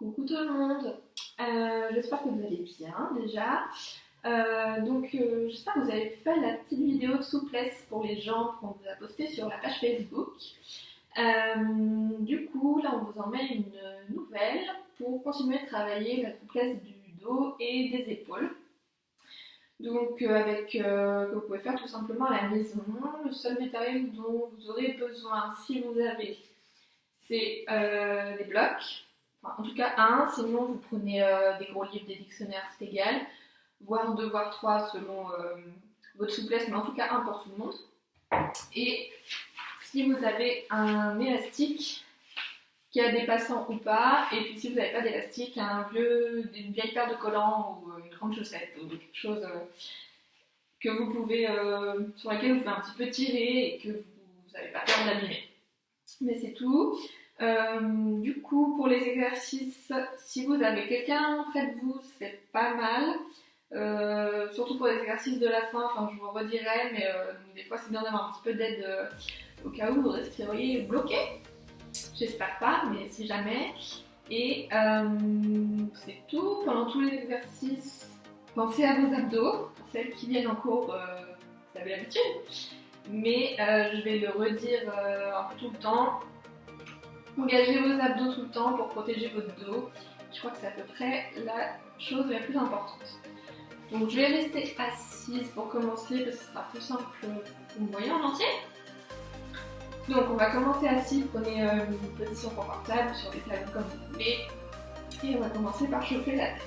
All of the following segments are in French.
Coucou tout le monde, j'espère que vous allez bien déjà. J'espère que vous avez fait la petite vidéo de souplesse pour les jambes qu'on vous a postée sur la page Facebook. Là on vous en met une nouvelle pour continuer de travailler la souplesse du dos et des épaules. Que vous pouvez faire tout simplement à la maison. Le seul matériel dont vous aurez besoin si vous avez, c'est des blocs. Enfin, en tout cas un, sinon vous prenez des gros livres, des dictionnaires, c'est égal, voire deux, voire trois selon votre souplesse, mais en tout cas un pour tout le monde. Et si vous avez un élastique qui a des passants ou pas, et puis si vous n'avez pas d'élastique, une vieille paire de collants ou une grande chaussette ou quelque chose que vous pouvez, sur laquelle vous pouvez un petit peu tirer et que vous n'avez pas peur d'abîmer. Mais c'est tout. Pour les exercices, si vous avez quelqu'un près de vous, c'est pas mal. Surtout pour les exercices de la fin, je vous redirai, mais des fois c'est bien d'avoir un petit peu d'aide au cas où vous resteriez bloqué. J'espère pas, mais si jamais. Et c'est tout. Pendant tous les exercices, pensez à vos abdos. Pour celles qui viennent en cours, vous avez l'habitude. Mais je vais le redire un peu tout le temps. Engagez vos abdos tout le temps pour protéger votre dos. Je crois que c'est à peu près la chose la plus importante. Donc je vais rester assise pour commencer parce que ce sera plus simple que vous me voyez en entier. Donc on va commencer assis, prenez une position confortable sur les talons comme vous voulez. Et on va commencer par chauffer la tête.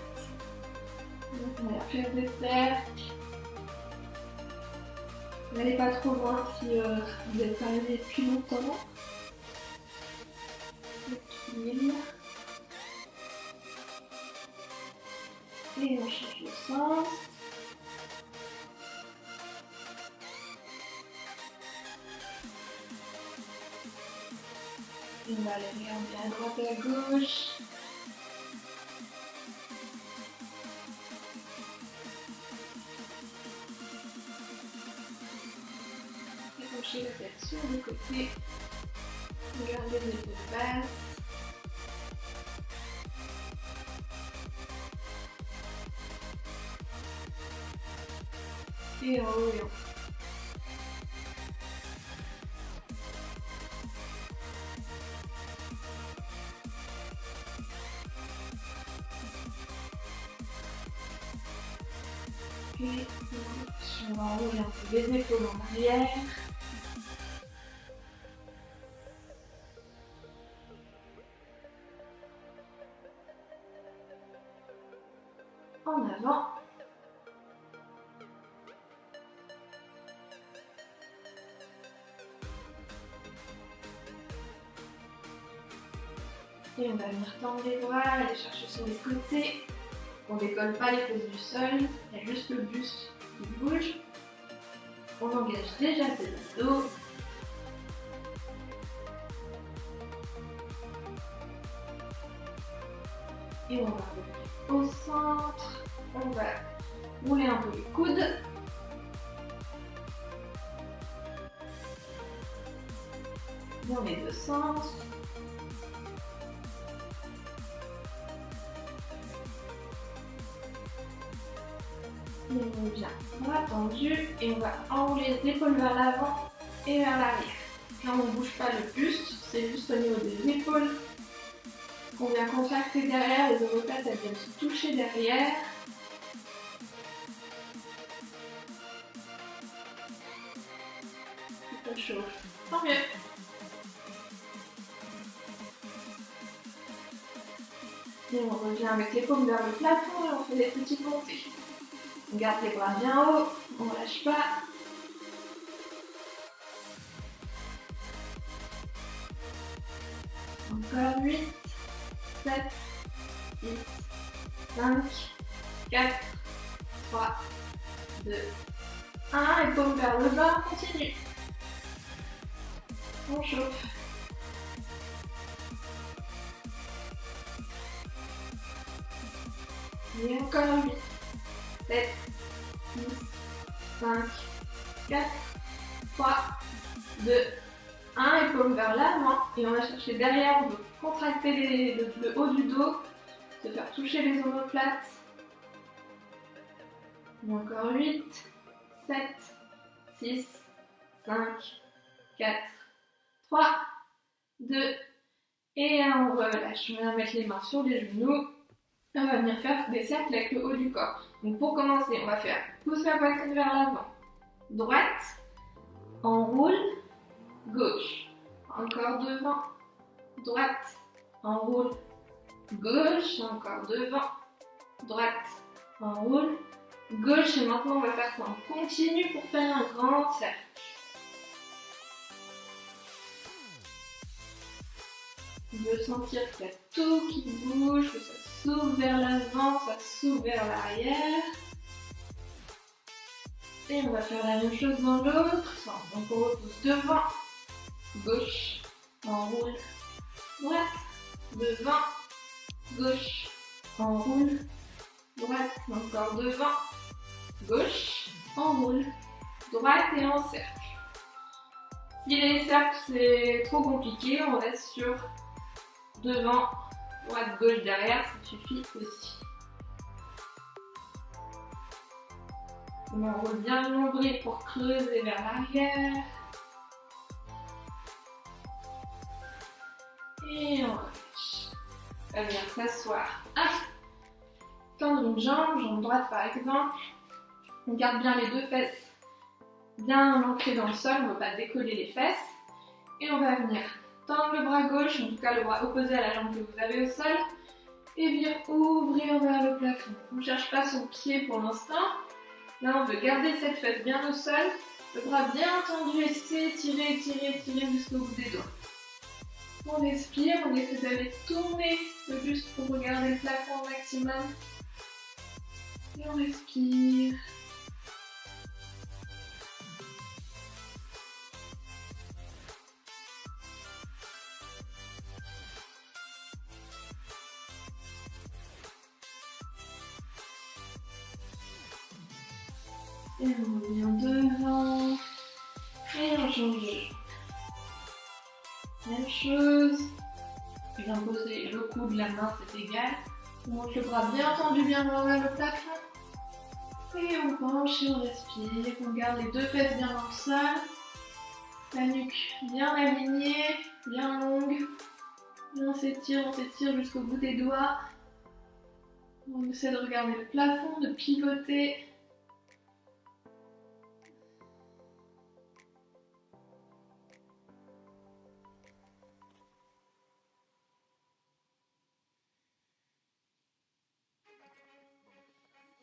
Donc on va faire des cercles. N'allez pas trop loin si vous êtes arrivé depuis longtemps. Et on change le sens. Et on va aller regarder à droite et à gauche. Et pencher la tête sur le côté. Regardez les épaules basses. Et en haut et en bas. Et on va enrouler un peu les épaules en arrière. En avant. Et on va venir tendre les bras, aller chercher sur les côtés. On ne décolle pas les fesses du sol, il y a juste le buste qui bouge. On engage déjà ses abdos. Et on va revenir au centre. On va rouler un peu les coudes. Dans les deux sens. Et on revient bras tendus et on va enrouler les épaules vers l'avant et vers l'arrière. Là on ne bouge pas le buste, c'est juste au niveau des épaules qu'on vient contracter derrière, les omoplates elles viennent se toucher derrière. Ça chauffe, tant mieux. Et on revient avec les paumes vers le plafond et on fait des petites montées. On garde les bras bien haut, on ne lâche pas. Encore 8, 7, 6, 5, 4, 3, 2, 1. Et paume vers le bas, on continue. On chauffe. Et encore 8, 7, 6, 5, 4, 3, 2, 1. Et paume vers l'avant. Et on va chercher derrière, on veut contracter le haut du dos de faire toucher les omoplates. Et encore 8, 7, 6, 5, 4, 3, 2, et on relâche. On va mettre les mains sur les genoux. On va venir faire des cercles avec le haut du corps. Donc pour commencer, on va faire pousse la poitrine vers l'avant. Droite, enroule, gauche. Encore devant, droite, enroule, gauche, encore devant, droite, enroule, gauche. Et maintenant on va faire ça en continu pour faire un grand cercle. On veut sentir qu'il y a tout qui bouge, que ça s'ouvre vers l'avant, ça s'ouvre vers l'arrière. Et on va faire la même chose dans l'autre sens. Donc on repousse devant, gauche, enroule, droite, devant, gauche, enroule, droite, encore devant, gauche, enroule, droite et en cercle. Si les cercles c'est trop compliqué, on reste sur devant, droite, gauche, derrière, ça suffit aussi. On enroule bien le nombril pour creuser vers l'arrière. Et on relâche. On va venir s'asseoir. Tendre une jambe, jambe droite par exemple. On garde bien les deux fesses bien ancrées dans le sol, on ne va pas décoller les fesses. Et on va venir tendre le bras gauche, en tout cas le bras opposé à la jambe que vous avez au sol. Et venir ouvrir vers le plafond. On ne cherche pas son pied pour l'instant. Là, on veut garder cette fesse bien au sol, le bras bien tendu et s'étirer, étirer, étirer jusqu'au bout des doigts. On respire, on essaie d'aller tourner le buste pour regarder le plafond au maximum. Et on respire. Et on revient devant. Et on change de jambe. Même chose. Bien poser le coude, la main, c'est égal. On monte le bras bien tendu, bien loin vers le plafond. Et on penche et on respire. On garde les deux fesses bien dans le sol. La nuque bien alignée, bien longue. Et on s'étire jusqu'au bout des doigts. On essaie de regarder le plafond, de pivoter.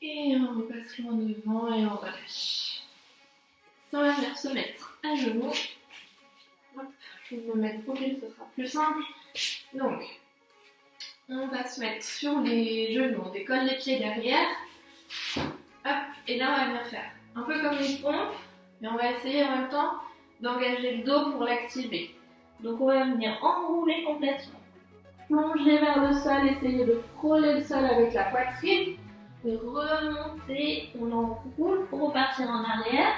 Et on repasse loin devant et on relâche. Ça, on va venir se mettre à genoux. Hop, je vais me mettre profil, ce sera plus simple. Donc, on va se mettre sur les genoux, on décolle les pieds derrière. Hop, et là on va venir faire un peu comme une pompe, mais on va essayer en même temps d'engager le dos pour l'activer. Donc on va venir enrouler complètement. Plonger vers le sol, essayer de frôler le sol avec la poitrine. Et remonter, on enroule pour repartir en arrière.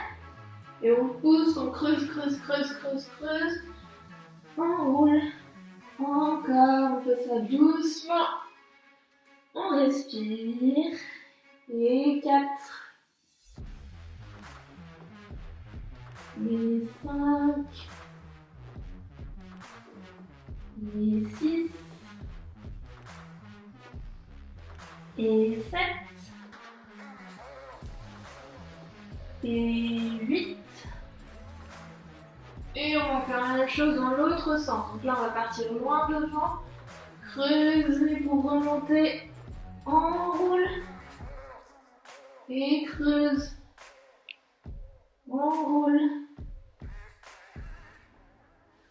Et on pousse, on creuse, creuse, creuse, creuse, creuse. On roule. Encore, on fait ça doucement. On respire. Et 4. Et 5. Et 6. Et 7. Et 8. Et on va faire la même chose dans l'autre sens. Donc là, on va partir loin devant. Creuser pour remonter. Enroule. Et creuse. Enroule.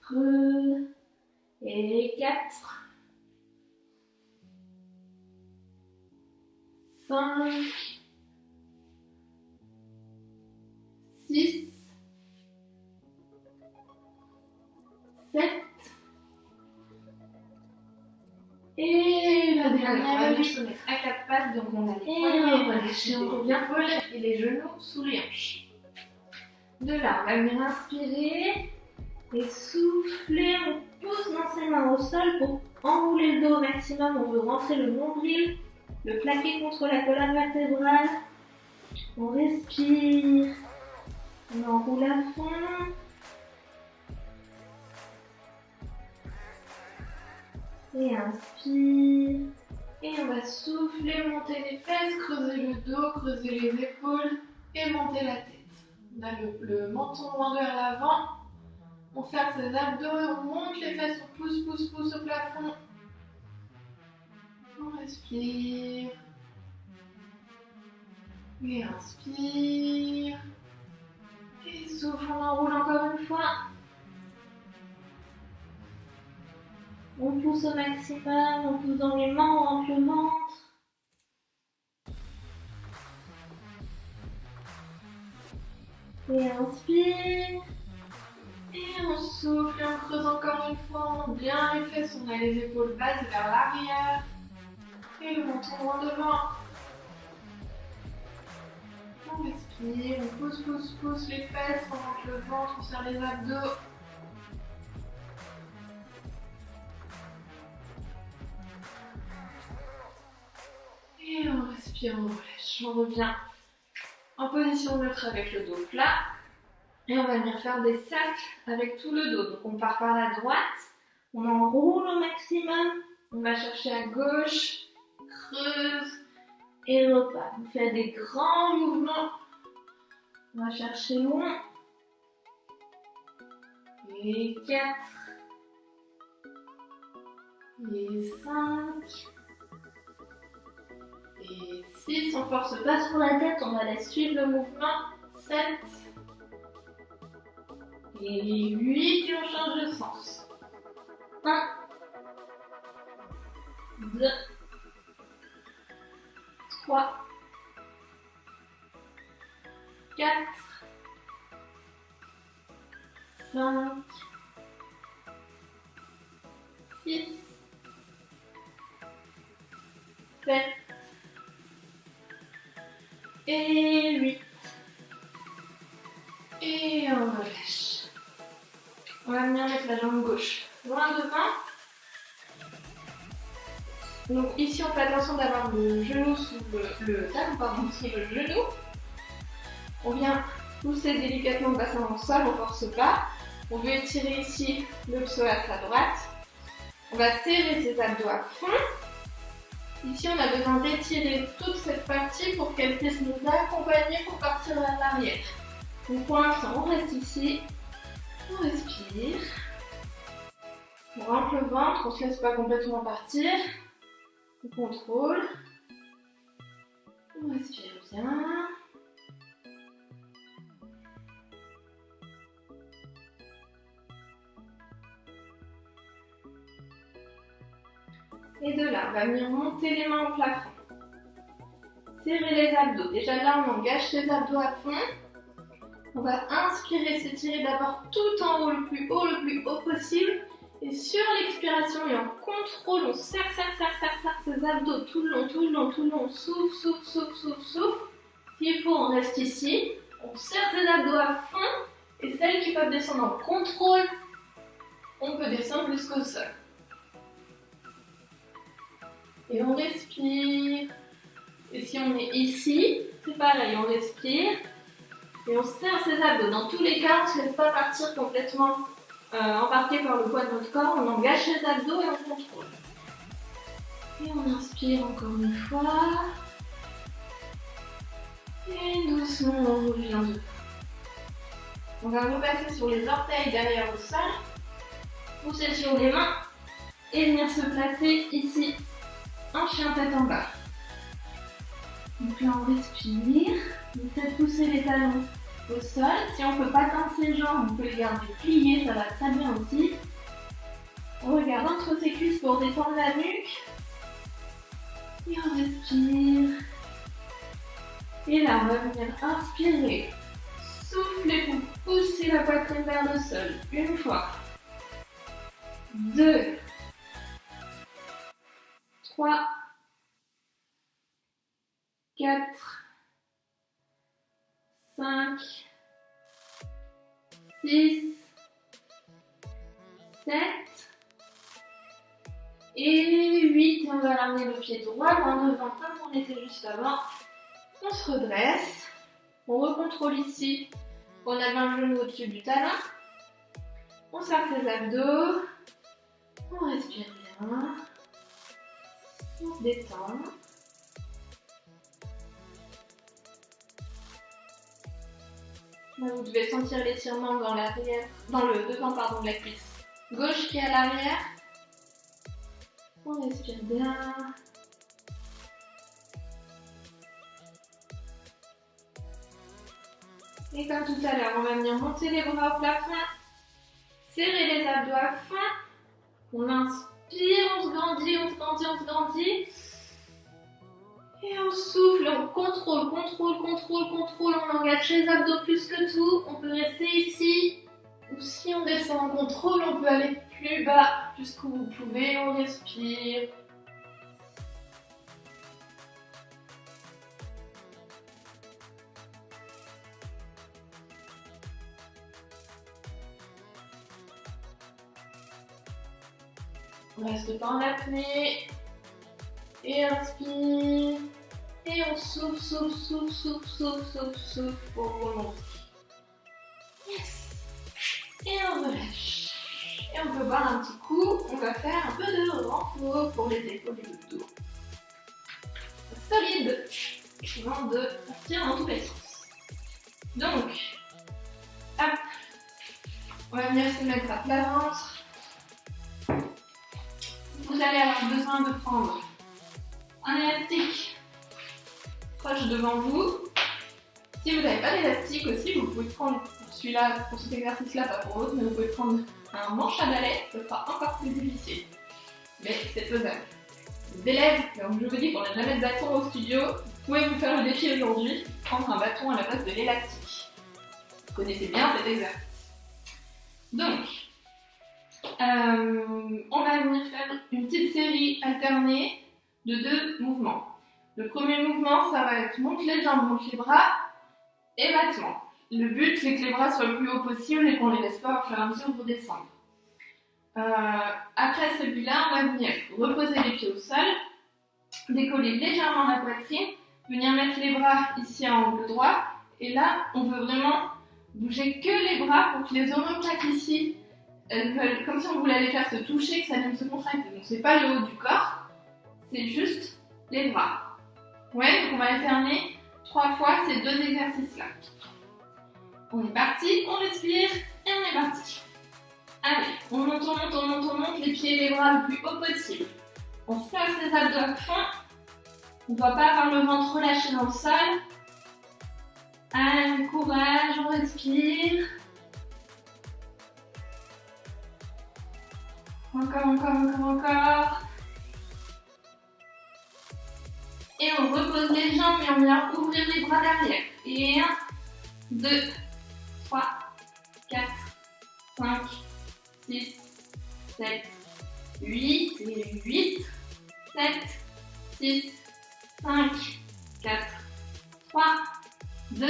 Creuse. Et 4. 5. 6. 7. Et la dernière, on va se mettre à 4 pattes, donc on a les poignets relâchés, on revient et les genoux sous les hanches. De là, on va venir inspirer et souffler, on pousse dans ses mains au sol pour enrouler le dos au maximum, on veut rentrer le nombril, le plaquer contre la colonne vertébrale. On respire, on enroule à fond. Et inspire. Et on va souffler, monter les fesses, creuser le dos, creuser les épaules et monter la tête. On a le menton loin vers l'avant. On serre ses abdos et on monte les fesses, on pousse, pousse, pousse au plafond. On respire. Et inspire. Et souffle, on enroule encore une fois. On pousse au maximum, on pousse dans les mains, on rentre le ventre. Et inspire. Et on souffle et on creuse encore une fois, on monte bien les fesses, on a les épaules basses vers l'arrière. Et le menton loin devant. On respire, on pousse, pousse, pousse les fesses, on monte le ventre, on serre les abdos. Et on respire, on relâche, on revient en position neutre avec le dos plat. Et on va venir faire des cercles avec tout le dos. Donc on part par la droite, On enroule au maximum on va chercher à gauche, creuse, et repart. On fait des grands mouvements. On va chercher loin. Et 4. Et 5. Et 6. On force pas sur la tête, on va laisser suivre le mouvement. 7. Et 8. Et on change de sens. 1. 2. 3. 4. 5. 6. 7. Et 8. Et on relâche. On va venir mettre la jambe gauche loin devant. Donc ici on fait attention d'avoir le genou sous le talon, pardon, sous le genou. On vient pousser délicatement le bassin au sol, on force pas. On veut étirer ici le psoas à droite. On va serrer ses abdos à fond. Ici on a besoin d'étirer toute cette partie pour qu'elle puisse nous accompagner pour partir vers l'arrière. Donc pour l'instant on reste ici, on respire. On rentre le ventre, on ne se laisse pas complètement partir. On contrôle. On respire bien. Et de là, on va venir monter les mains au plafond. Serrer les abdos. Déjà là, on engage les abdos à fond. On va inspirer, s'étirer d'abord tout en haut, le plus haut possible. Et sur l'expiration et en contrôle, on serre ses abdos tout le long. Souffle, souffle, souffle, souffle, souffle. S'il faut, on reste ici. On serre ses abdos à fond. Et celles qui peuvent descendre en contrôle, on peut descendre jusqu'au sol. Et on respire. Et si on est ici, c'est pareil, on respire. Et on serre ses abdos. Dans tous les cas, on ne se laisse pas partir complètement embarqué par le poids de notre corps. On engage les abdos et on contrôle. Et on inspire encore une fois. Et doucement, on revient debout. On va repasser sur les orteils derrière le sol. Pousser sur les mains. Et venir se placer ici. Un chien tête en bas. Donc là on respire, on essaie de pousser les talons au sol. Si on ne peut pas tendre ses jambes, on peut les garder pliées, ça va très bien aussi. On regarde entre ses cuisses pour détendre la nuque. Et on respire. Et là on va venir inspirer, souffler pour pousser la poitrine vers le sol. Une fois. 2. 3. 4, 5, 6, 7, Et 8, et on va ramener le pied droit loin devant comme on était juste avant. On se redresse. On recontrôle ici. On a un genou au-dessus du talon. On serre ses abdos. On respire bien. On se détend. Là, vous devez sentir l'étirement dans l'arrière, dans le devant de la cuisse gauche qui est à l'arrière. On respire bien. Et comme tout à l'heure, on va venir monter les bras au plafond, serrer les abdos à fond. On inspire, on se grandit, on se grandit, on se grandit. Et on souffle, on contrôle, contrôle, contrôle, contrôle. On engage les abdos plus que tout. On peut rester ici. Ou si on descend en contrôle, on peut aller plus bas jusqu'où vous pouvez. On respire. On reste pas en apnée. Et inspire. Et on souffle, souffle, souffle, souffle, souffle, souffle, souffle pour remonter. Yes. Et on relâche. Et on peut boire un petit coup. On va faire un peu de renfort pour les épaules et le dos. Solide. Avant de partir dans tous les sens. Donc, hop. On va venir se mettre à plat ventre. Vous allez avoir besoin de prendre un élastique proche devant vous. Si vous n'avez pas d'élastique aussi, vous pouvez prendre pour celui-là, pour cet exercice-là, pas pour l'autre, mais vous pouvez prendre un manche à balai, ce sera encore plus difficile. Mais c'est faisable. Les élèves, comme je vous dis qu'on n'a jamais de bâton au studio, vous pouvez vous faire le défi aujourd'hui, prendre un bâton à la place de l'élastique. Vous connaissez bien cet exercice. Donc, on va venir faire une petite série alternée de 2 mouvements. Le premier mouvement, ça va être monte les jambes, monte les bras et battement. Le but, c'est que les bras soient le plus haut possible et qu'on ne les laisse pas au fur et à mesure redescendre. Après celui-là, on va venir reposer les pieds au sol, décoller légèrement la poitrine, venir mettre les bras ici à angle droit. Et là, on veut vraiment bouger que les bras pour que les omoplates ici, elles veulent, comme si on voulait les faire se toucher, que ça vienne se contracter. Donc c'est pas le haut du corps, c'est juste les bras. Ouais, donc on va alterner 3 fois ces 2 exercices-là. On est parti, on respire et on est parti. Allez, on monte, on monte, on monte, on monte, les pieds et les bras le plus haut possible. On serre ses abdos à fond. On ne doit pas avoir le ventre relâché dans le sol. Allez, courage, on respire. Encore, encore, encore, encore. Et on repose les jambes et on vient ouvrir les bras derrière. Et 1, 2, 3, 4, 5, 6, 7, 8, et 8, 7, 6, 5, 4, 3, 2,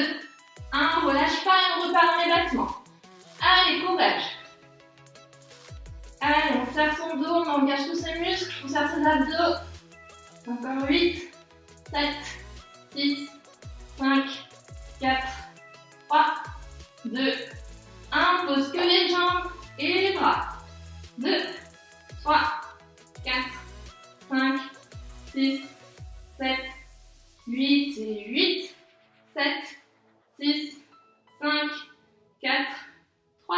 1. On relâche pas et on repart dans les battements. Allez, courage. Allez, on serre son dos, on engage tous ses muscles, on serre ses abdos. Encore 8, 7, 6, 5, 4, 3, 2, 1. Pose que les jambes et les bras. 2, 3, 4, 5, 6, 7, 8 et 8, 7, 6, 5, 4, 3,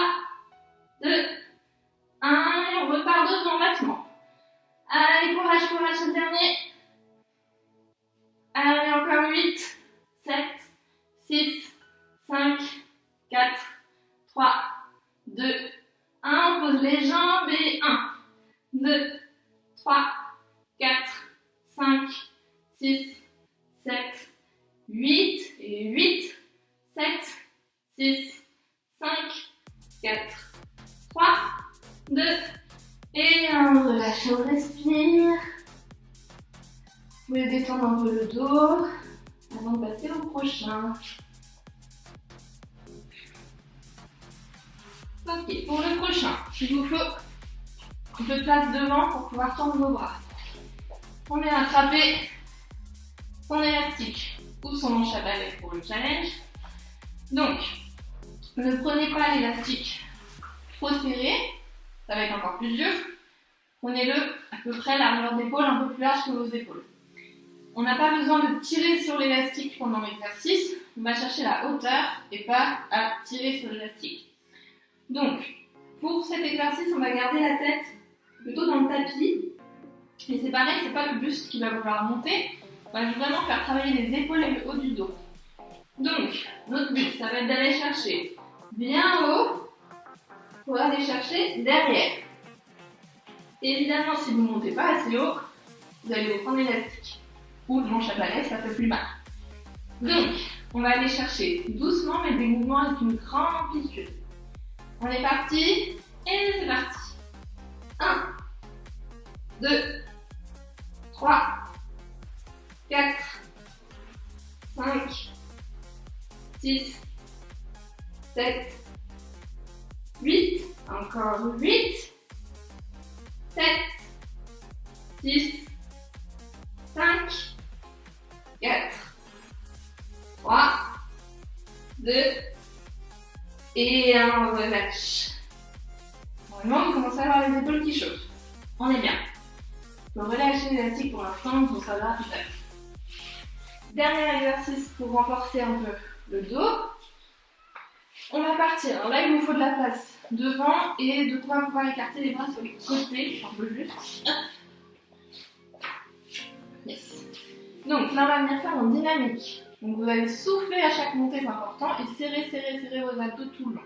2, 1. Et on repart devant battement. Allez, courage, courage, c'est le dernier. Allez, encore 8, 7, 6, 5, 4, 3, 2, 1. Pose les jambes et 1, 2, 3, 4, 5, 6, 7, 8 et 8, 7, 6, 5, 4, 3, 2 et 1. On relâche, on respire. Vous pouvez détendre un peu le dos avant de passer au prochain. Ok, pour le prochain, il vous faut un peu de place devant pour pouvoir tendre vos bras. On vient attraper son élastique ou son manche à balai pour le challenge. Donc, ne prenez pas l'élastique trop serré, ça va être encore plus dur. Prenez-le à peu près l'arrière d'épaule un peu plus large que vos épaules. On n'a pas besoin de tirer sur l'élastique pendant l'exercice, on va chercher la hauteur et pas à tirer sur l'élastique. Donc, pour cet exercice, on va garder la tête plutôt dans le tapis. Et c'est pareil, c'est pas le buste qui va vouloir monter, on va vraiment faire travailler les épaules et le haut du dos. Donc, notre but, ça va être d'aller chercher bien haut pour aller chercher derrière. Et évidemment, si vous ne montez pas assez haut, vous allez vous prendre l'élastique ou le manche à balai, ça fait plus mal. Donc, on va aller chercher doucement, mais des mouvements avec une grande amplitude. On est parti, et c'est parti. 1, 2, 3, 4, 5, 6, 7, 8, encore 8, 7, 6, 5, 4, 3, 2, et on relâche. Normalement, vous commencez à avoir les épaules qui chauffent. On est bien. On peut relâcher l'élastique pour l'instant, donc ça va tout à fait. Dernier exercice pour renforcer un peu le dos. On va partir. Alors là, il vous faut de la place devant et de quoi pouvoir écarter les bras sur les côtés. Un peu juste. Yes. Donc là, on va venir faire en dynamique. Donc vous allez souffler à chaque montée, c'est important, et serrer vos abdos tout le long.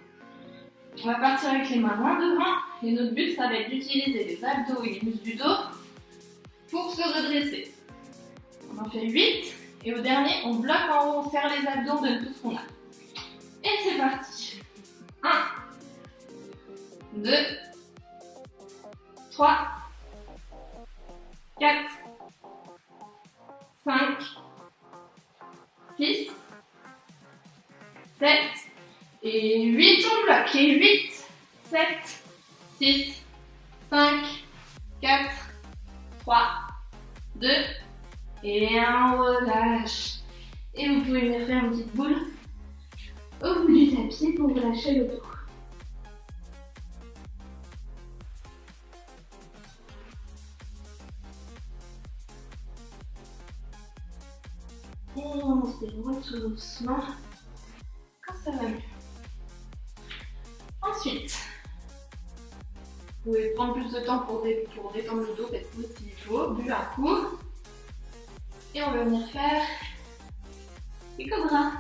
On va partir avec les mains loin devant, et notre but, ça va être d'utiliser les abdos et les muscles du dos pour se redresser. On en fait 8, et au dernier, on bloque en haut, on serre les abdos, on donne tout ce qu'on a. Et c'est parti. 1, 2, 3, 4, 5, 6, 7, et 8, on bloque. Et 8, 7, 6, 5, 4, 3, 2, et on relâche. Et vous pouvez venir faire une petite boule au bout du tapis pour relâcher le dos. Et on se déroule tout doucement quand ça va mieux. Ensuite, vous pouvez prendre plus de temps pour détendre le dos, faites-vous s'il faut, buvez un coup. Et on va venir faire les cobras.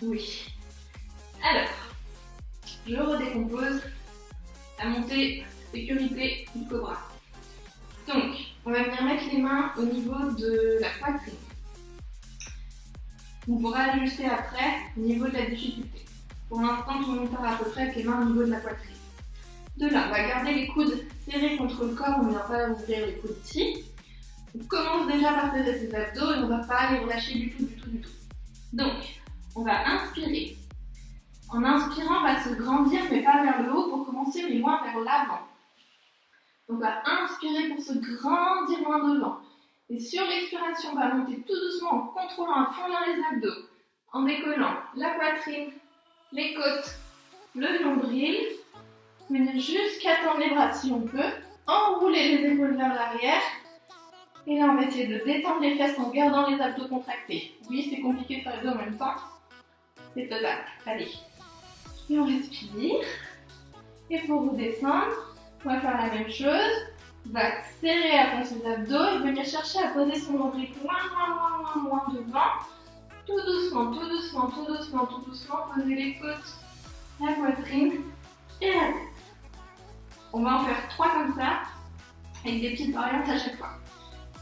Oui. Alors, je redécompose la montée sécurité du cobra. Donc, on va venir mettre les mains au niveau de la poitrine. On pourra ajuster après au niveau de la difficulté. Pour l'instant, tout le monde part à peu près avec les mains au niveau de la poitrine. De là, on va garder les coudes serrés contre le corps, on ne vient pas ouvrir les coudes ici. On commence déjà par serrer ses abdos et on ne va pas les relâcher du tout. Donc, on va inspirer. En inspirant, on va se grandir, mais pas vers le haut pour commencer, mais moins vers l'avant. Donc, on va inspirer pour se grandir loin devant. Et sur l'expiration, on va monter tout doucement en contrôlant à fond dans les abdos, en décollant la poitrine, les côtes, le nombril. Venir jusqu'à tendre les bras si on peut, enrouler les épaules vers l'arrière. Et là, on va essayer de détendre les fesses en gardant les abdos contractés. Oui, c'est compliqué de faire les deux en même temps. C'est faisable. Allez. Et on respire. Et pour redescendre, on va faire la même chose. On va serrer à fond ses abdos et venir chercher à poser son nombril loin devant. Tout doucement. Poser les côtes, la poitrine et la tête. On va en faire 3 comme ça, avec des petites variantes à chaque fois.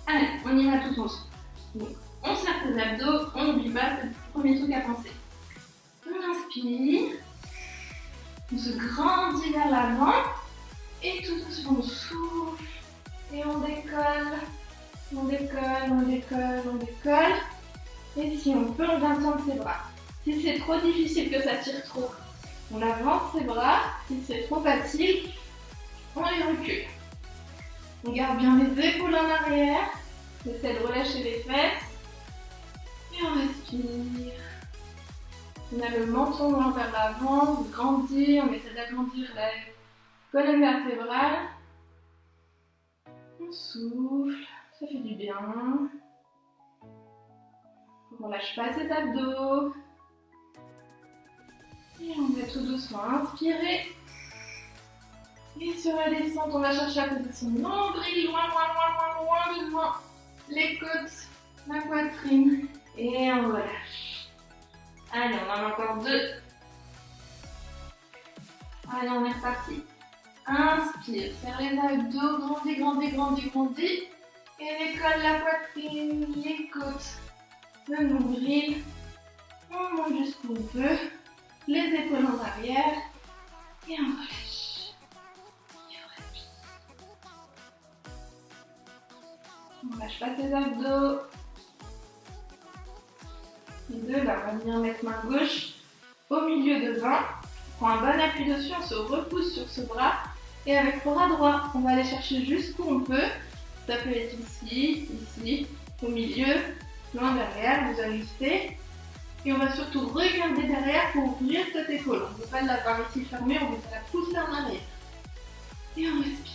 Allez, on y va tout ensemble. Donc, on serre ses abdos, on n'oublie pas, c'est le premier truc à penser. On inspire, on se grandit vers l'avant, et tout doucement on souffle, et on décolle. Et si on peut, on vient tendre ses bras. Si c'est trop difficile, que ça tire trop, on avance ses bras. Si c'est trop facile, on les recule. On garde bien les épaules en arrière. On essaie de relâcher les fesses. Et on respire. On a le menton loin vers l'avant, on grandit, on essaie d'agrandir la colonne vertébrale. On souffle, ça fait du bien. On lâche pas ses abdos. Et on va tout doucement inspirer. Et sur la descente, on va chercher à poser son nombril loin, loin, loin, loin, loin devant les côtes, la poitrine. Et on relâche. Allez, on en a encore 2. Allez, on est reparti. Inspire, serre les abdos, grandis, grandis, grandis, grandis. Et décolle la poitrine, les côtes, le nombril. On monte jusqu'où on peut. Les épaules en arrière. Et on relâche. Et on respire. On lâche pas ses abdos. Et 2, là, on va venir mettre main gauche au milieu devant. On prend un bon appui dessus, on se repousse sur ce bras. Et avec bras droit, on va aller chercher jusqu'où on peut. Ça peut être ici, ici, au milieu, loin derrière, vous ajustez. Et on va surtout regarder derrière pour ouvrir cette épaule. On ne veut pas l'avoir ici fermée, on veut la pousser en arrière. Et on respire.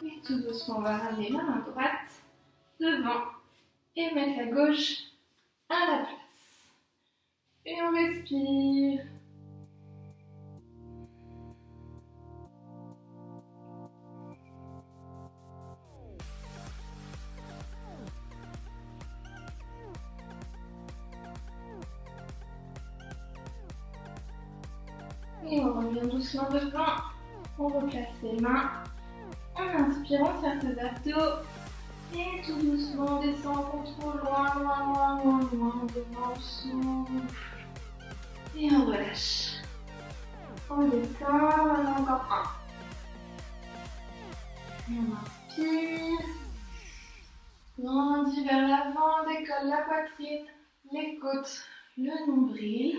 Et tout doucement, on va ramener la main droite devant et mettre la gauche à la place. Et on respire. Et on revient doucement devant. On replace les mains. En inspirant, faire ses abdos. Et tout doucement, on descend, on contrôle loin, loin, loin, loin, loin, devant, on souffle. Et on relâche. On descend, encore 1. Et on inspire. Grandit vers l'avant, décolle la poitrine, les côtes, le nombril.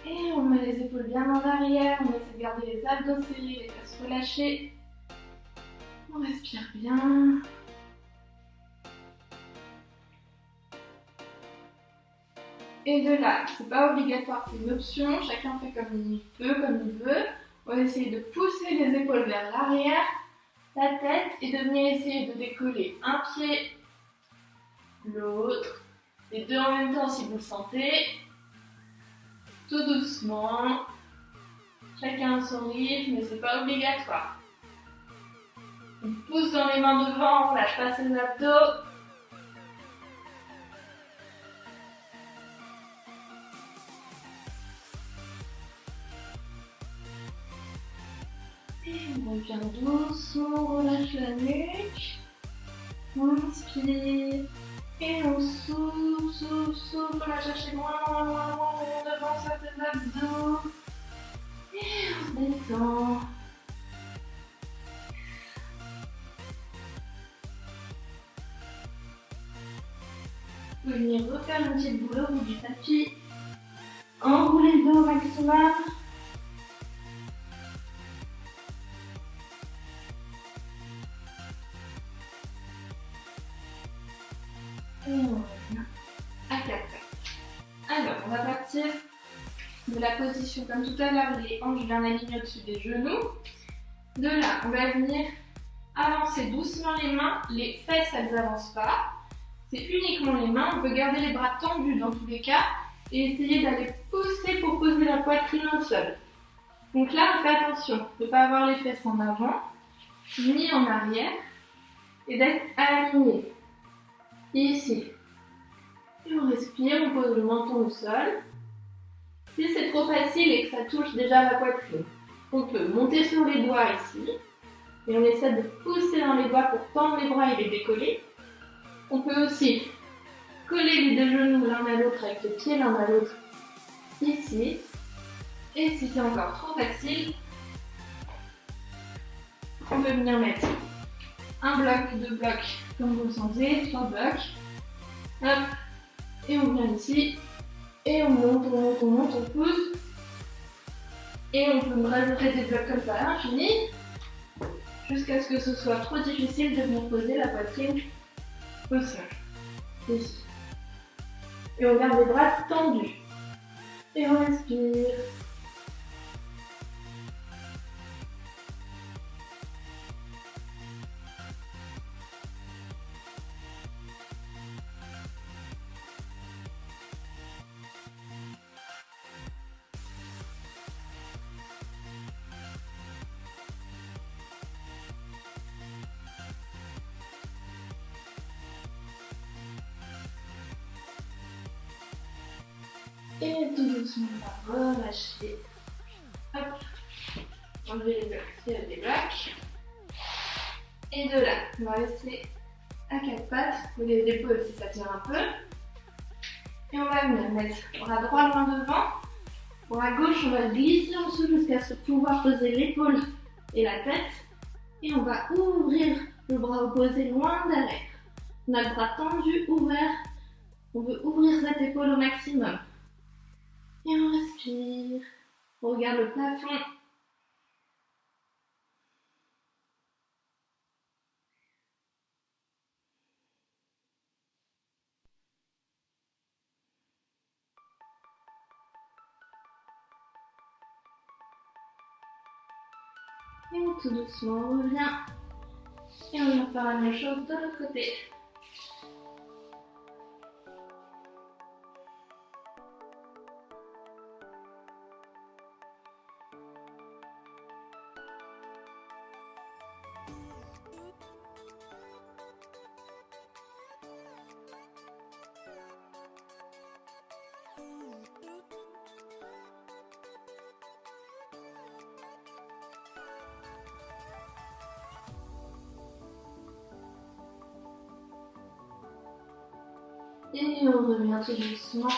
Et on met les épaules bien en arrière, on essaie de garder les abdos serrés, les fesses relâchées. On respire bien. Et de là, c'est pas obligatoire, c'est une option, chacun fait comme il peut, comme il veut. On va essayer de pousser les épaules vers l'arrière, la tête, et de venir essayer de décoller un pied, l'autre, les deux en même temps si vous le sentez. Tout doucement, chacun à son rythme, mais c'est pas obligatoire. On pousse dans les mains devant, on lâche pas ses abdos. Et on revient doucement, on relâche la nuque. On inspire. Et on souffle, souffle, souffle. On va chercher loin, loin, loin, loin, loin devant sur ses abdos. Et on se détend. Vous pouvez venir refaire une petite boule au bout du tapis. Enroulez le dos au maximum. Et on revient à 4 pattes. Alors, on va partir de la position comme tout à l'heure, les hanches bien alignées au-dessus des genoux. De là, on va venir avancer doucement les mains. Les fesses, elles n'avancent pas. C'est uniquement les mains. On peut garder les bras tendus dans tous les cas et essayer d'aller pousser pour poser la poitrine au sol. Donc là, on fait attention de ne pas avoir les fesses en avant ni en arrière et d'être aligné. Ici. Et on respire, on pose le menton au sol. Si c'est trop facile et que ça touche déjà la poitrine, on peut monter sur les doigts ici. Et on essaie de pousser dans les doigts pour tendre les bras et les décoller. On peut aussi coller les deux genoux l'un à l'autre avec les pieds l'un à l'autre ici. Et si c'est encore trop facile, on peut venir mettre un bloc, 2 blocs, comme vous le sentez, 3 blocs. Hop, et on vient ici, et on monte, on monte, on monte, on pousse. Et on peut rajouter des blocs comme ça à l'infini, jusqu'à ce que ce soit trop difficile de venir poser la poitrine au sol. Ici. Et on garde les bras tendus. Et on respire. Et tout doucement, on va relâcher. Hop, enlever les blocs, tirer des blocs. Et de là, on va rester à 4 pattes, les épaules si ça tire un peu. Et on va venir mettre bras droit loin devant. Bras gauche, on va glisser en dessous jusqu'à ce pouvoir poser l'épaule et la tête. Et on va ouvrir le bras opposé loin derrière. On a le bras tendu, ouvert. On veut ouvrir cette épaule au maximum. Et on respire. On regarde le plafond. Et tout doucement, on revient. Et on va faire la même chose de l'autre côté. Et on revient tout doucement.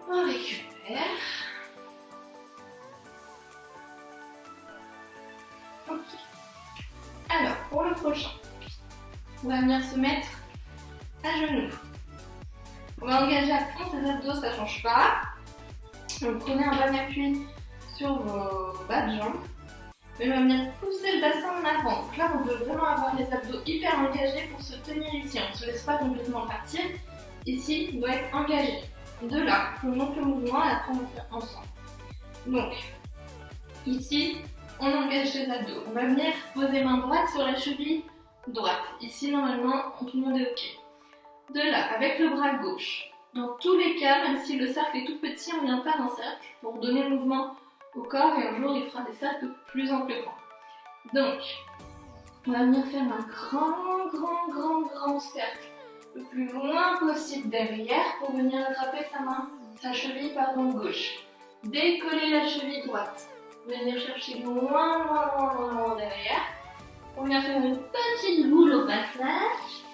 On récupère. Ok. Alors, pour le prochain, on va venir se mettre à genoux. On va engager à fond ses abdos, ça ne change pas. Donc prenez un bon appui sur vos bas de jambes. Et on va venir pousser le bassin en avant. Donc là, on veut vraiment avoir les abdos hyper engagés pour se tenir ici. On ne se laisse pas complètement partir. Ici, il doit être engagé. De là, on monte le mouvement et après on va faire ensemble. Donc, ici, on engage les abdos. On va venir poser main droite sur la cheville droite. Ici, normalement, tout le monde est OK. De là, avec le bras gauche. Dans tous les cas, même si le cercle est tout petit, on vient faire un cercle pour donner le mouvement au corps et un jour il fera des cercles plus amplement. Donc, on va venir faire un grand cercle le plus loin possible derrière pour venir attraper sa cheville gauche. Décoller la cheville droite. Venir chercher loin derrière. On vient faire une petite boule au passage.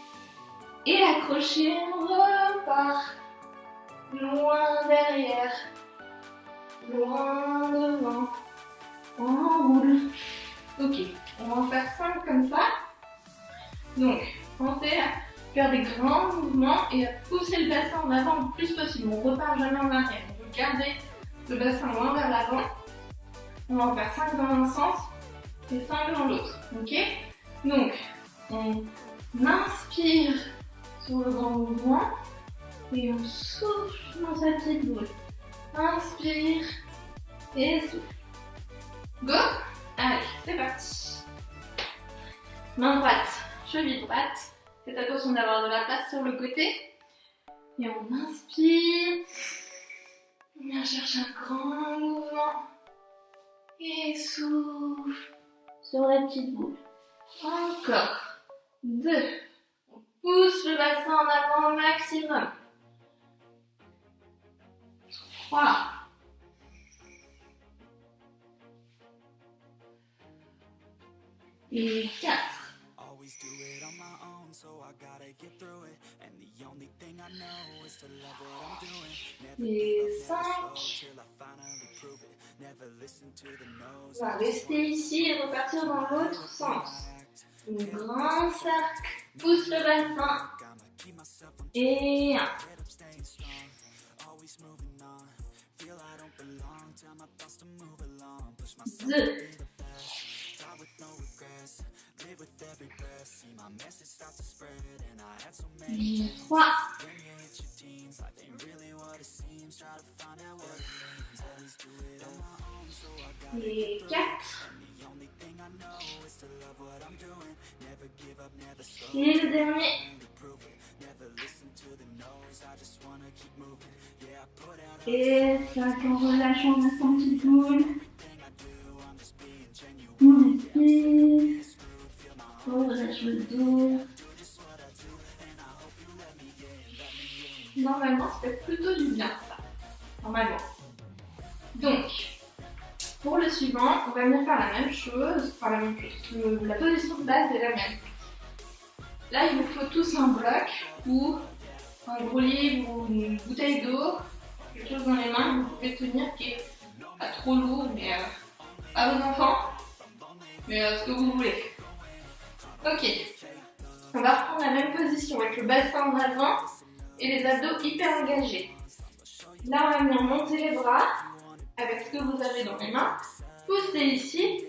Et accrocher, on repart. Loin derrière. Loin devant. On roule. Ok, on va en faire 5 comme ça. Donc, pensez à faire des grands mouvements et à pousser le bassin en avant le plus possible. On ne repart jamais en arrière. On veut garder le bassin loin vers l'avant. On va en faire 5 dans un sens et 5 dans l'autre. Ok? Donc, on inspire sur le grand mouvement et on souffle dans sa petite boule. Inspire et souffle. Go! Allez, c'est parti. Main droite, cheville droite. Faites attention d'avoir de la place sur le côté. Et on inspire. On vient chercher un grand mouvement. Et souffle sur la petite boule. Encore. 2. On pousse le bassin en avant au maximum. 3. Et 4. Et 5. On va rester ici et repartir dans l'autre sens. Un grand cercle, pousse le bassin. Et 1. 2. Et 3. Et 4. Et le dernier. Et 5, en relâchant la centrifuge. On respire. On relâche le dos. Normalement, ça fait plutôt du bien ça. Normalement. Donc, pour le suivant, on va venir faire la même chose. Enfin, la même chose. La position de base est la même. Là, il vous faut tous un bloc ou un gros livre ou une bouteille d'eau, quelque chose dans les mains que vous pouvez tenir qui est pas trop lourd, mais à vos enfants, mais ce que vous voulez. Ok, on va reprendre la même position avec le bassin en avant et les abdos hyper engagés. Là, on va venir monter les bras avec ce que vous avez dans les mains, pousser ici,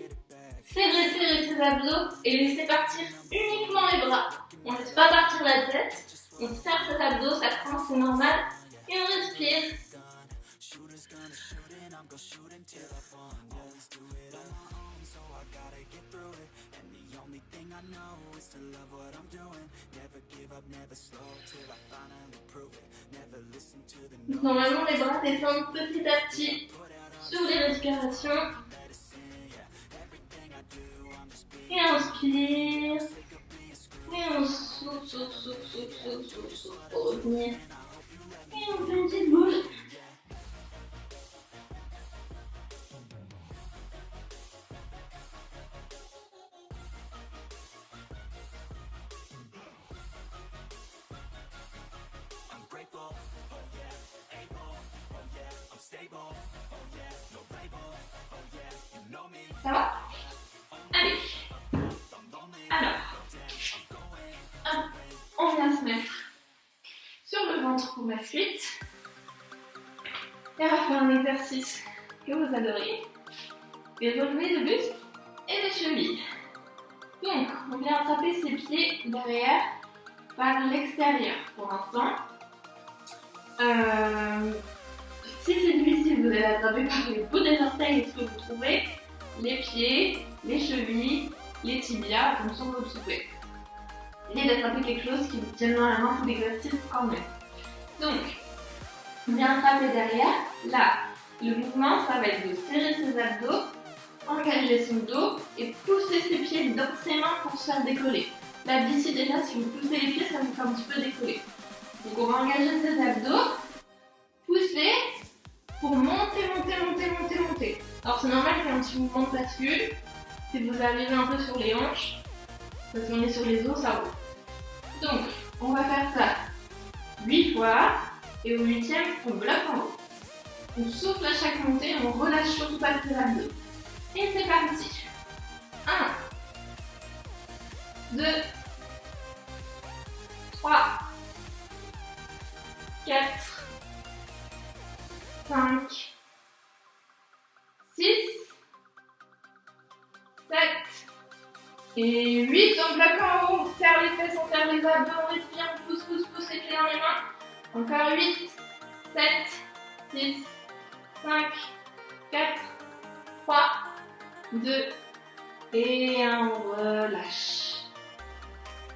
serrer ces abdos et laisser partir uniquement les bras. On ne laisse pas partir la tête, on serre cet abdos, ça prend, c'est normal, et on respire. Donc, normalement, les bras descendent petit à petit sur les respirations. Et on inspire. Et on souffle pour revenir. Et on fait une petite bouche. Ça va? Allez. Alors, on vient se mettre sur le ventre pour la suite. Et on va faire un exercice que vous adorez. Les relevés de buste et les chevilles. Donc, on vient attraper ses pieds derrière par l'extérieur pour l'instant. Si c'est difficile, vous allez attraper par les bouts des orteils et ce que vous trouvez, les pieds, les chevilles, les tibias, comme sur votre souplesse. Essayez d'attraper quelque chose qui vous tienne dans la main pour l'exercice quand même. Donc, on vient attraper derrière. Là, le mouvement, ça va être de serrer ses abdos, engager son dos et pousser ses pieds dans ses mains pour se faire décoller. Là, d'ici déjà, si vous poussez les pieds, ça vous fait un petit peu décoller. Donc, on va engager ses abdos, pousser pour monter. Alors, c'est normal qu'il y ait un petit mouvement de bascule. Si vous arrivez un peu sur les hanches, parce qu'on est sur les os, ça roule. Donc, on va faire ça 8 fois, et au 8e, on bloque en haut. On souffle à chaque montée, on relâche surtout pas les abdos. Et c'est parti. 1, 2, 3, 4, 5, 6, 7 et 8. On bloque en haut, on serre les fesses, on serre les abdos, on respire, on pousse les pieds dans les mains. Encore 8, 7, 6, 5, 4, 3, 2 et on relâche.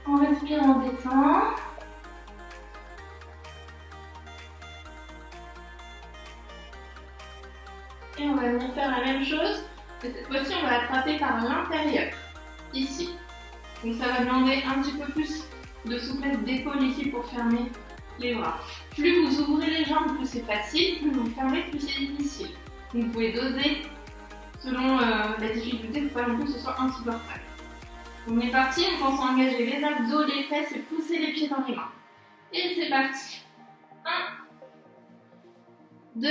On respire, on détend. Et on va venir faire la même chose. Et cette fois-ci, on va attraper par l'intérieur, ici. Donc ça va demander un petit peu plus de souplesse d'épaule ici pour fermer les bras. Plus vous ouvrez les jambes, plus c'est facile. Plus vous fermez, plus c'est difficile. Donc vous pouvez doser selon la difficulté, pour pas non plus que ce soit insupportable. On est parti, on pense à engager les abdos, les fesses et pousser les pieds dans les mains. Et c'est parti. 1, 2,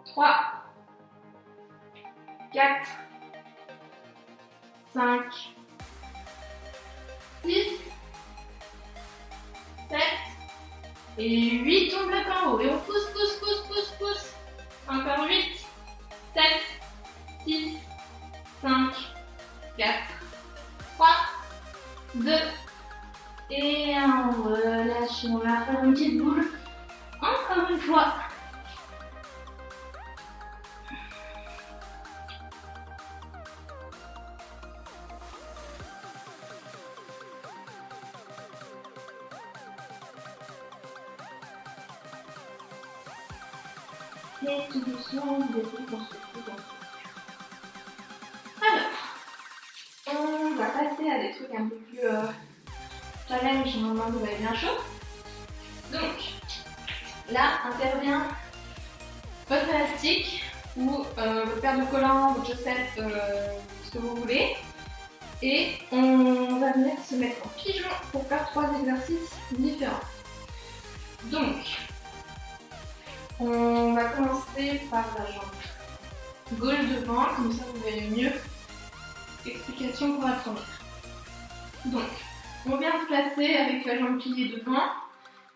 3, 4, 5, 6, 7 et 8. On bloque en haut et on pousse, pousse, pousse, pousse, pousse. Encore 8, 7, 6, 5, 4, 3, 2 et on relâche. On va faire une petite boule. Encore une fois. Et tout doucement, vous êtes constructif. Alors, on va passer à des trucs un peu plus challenge, normalement vous avez bien chaud. Donc, là intervient votre élastique ou votre paire de collants, votre chaussette, ce que vous voulez. Et on va venir se mettre en pigeon pour faire 3 exercices différents. Donc, on va commencer par la jambe gauche devant, comme ça vous verrez mieux. Explication pour la première. Donc, on vient se placer avec la jambe pliée devant.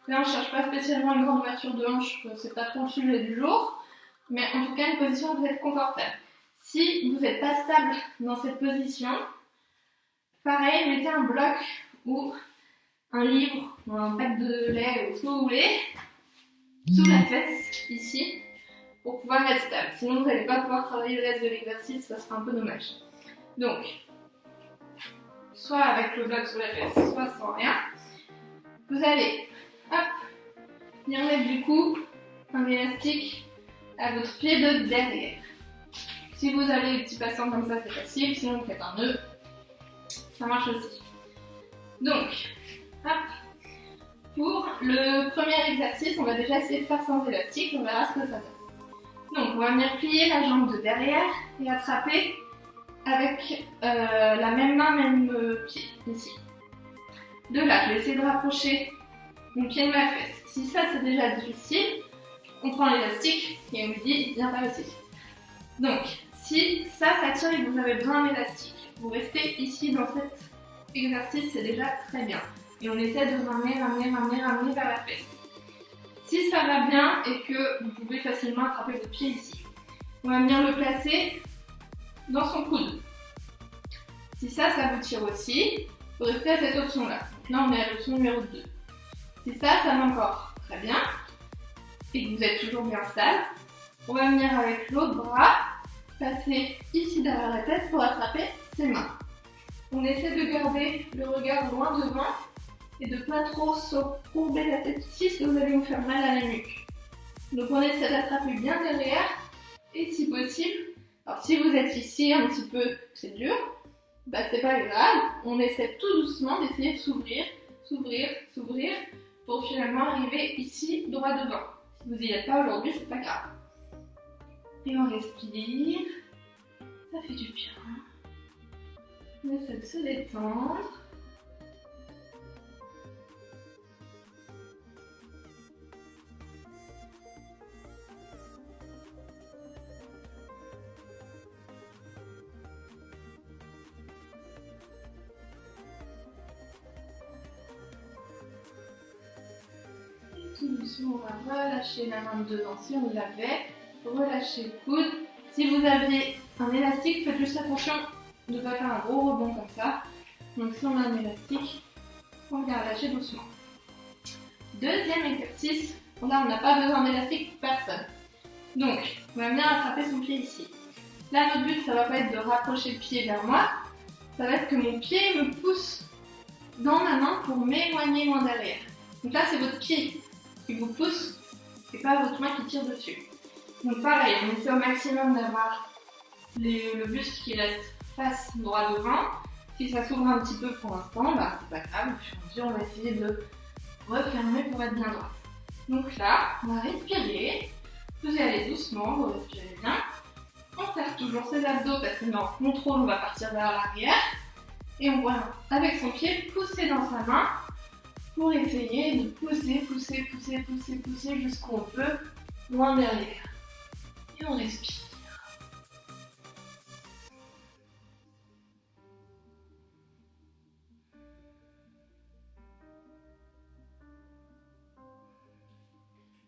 Là, on ne cherche pas spécialement une grande ouverture de hanche, c'est pas trop le sujet du jour. Mais en tout cas, une position où vous êtes confortable. Si vous n'êtes pas stable dans cette position, pareil, mettez un bloc ou un livre ou un pack de lait ou ce que vous voulez sous la fesse, ici, pour pouvoir être stable. Sinon, vous n'allez pas pouvoir travailler le reste de l'exercice, ça sera un peu dommage. Donc, soit avec le bloc sous la fesse, soit sans rien. Vous allez, hop, venir mettre du coup un élastique à votre pied de derrière. Si vous avez des petits passants comme ça, c'est facile. Sinon, vous faites un nœud. Ça marche aussi. Donc, hop. Pour le premier exercice, on va déjà essayer de faire sans élastique. On verra ce que ça donne. Donc, on va venir plier la jambe de derrière et attraper avec la même main, même pied, ici. De là, je vais essayer de rapprocher mon pied de ma fesse. Si ça, c'est déjà difficile, on prend l'élastique et on me dit, viens par ici. Donc, si ça tire et que vous avez besoin d'un élastique, vous restez ici dans cet exercice, c'est déjà très bien. Et on essaie de ramener vers la fesse. Si ça va bien et que vous pouvez facilement attraper votre pied ici, on va venir le placer dans son coude. Si ça vous tire aussi, vous restez à cette option-là. Donc là, on est à l'option numéro 2. Si ça va encore très bien, et que vous êtes toujours bien stable, on va venir avec l'autre bras, passer ici derrière la tête pour attraper ses mains. On essaie de garder le regard loin devant et de pas trop se courber la tête ici, parce que vous allez vous faire mal à la nuque. Donc on essaie d'attraper bien derrière, et si possible, alors si vous êtes ici un petit peu, c'est dur, bah c'est pas grave, on essaie tout doucement d'essayer de s'ouvrir, s'ouvrir, s'ouvrir, pour finalement arriver ici, droit devant. Si vous n'y êtes pas aujourd'hui, c'est pas grave. Et on respire, ça fait du bien. On essaie de se détendre. Tout doucement, on va relâcher la main de devant si on l'avait, relâcher le coude. Si vous aviez un élastique, faites juste attention de ne pas faire un gros rebond comme ça. Donc si on a un élastique, on vient lâcher doucement. Deuxième exercice, là on n'a pas besoin d'élastique pour personne. Donc on va venir attraper son pied ici. Là notre but ça va pas être de rapprocher le pied vers moi, ça va être que mon pied me pousse dans ma main pour m'éloigner loin derrière. Donc là c'est votre pied qui vous pousse et pas votre main qui tire dessus. Donc pareil, on essaie au maximum d'avoir le buste qui reste face droit devant. Si ça s'ouvre un petit peu pour l'instant, bah c'est pas grave, puis on va essayer de le refermer pour être bien droit. Donc là, on va respirer. Vous allez doucement, vous respirez bien. On serre toujours ses abdos parce que dans le contrôle, on va partir vers l'arrière. Et on va, avec son pied, pousser dans sa main pour essayer de pousser jusqu'où on peut, loin derrière. Et on respire.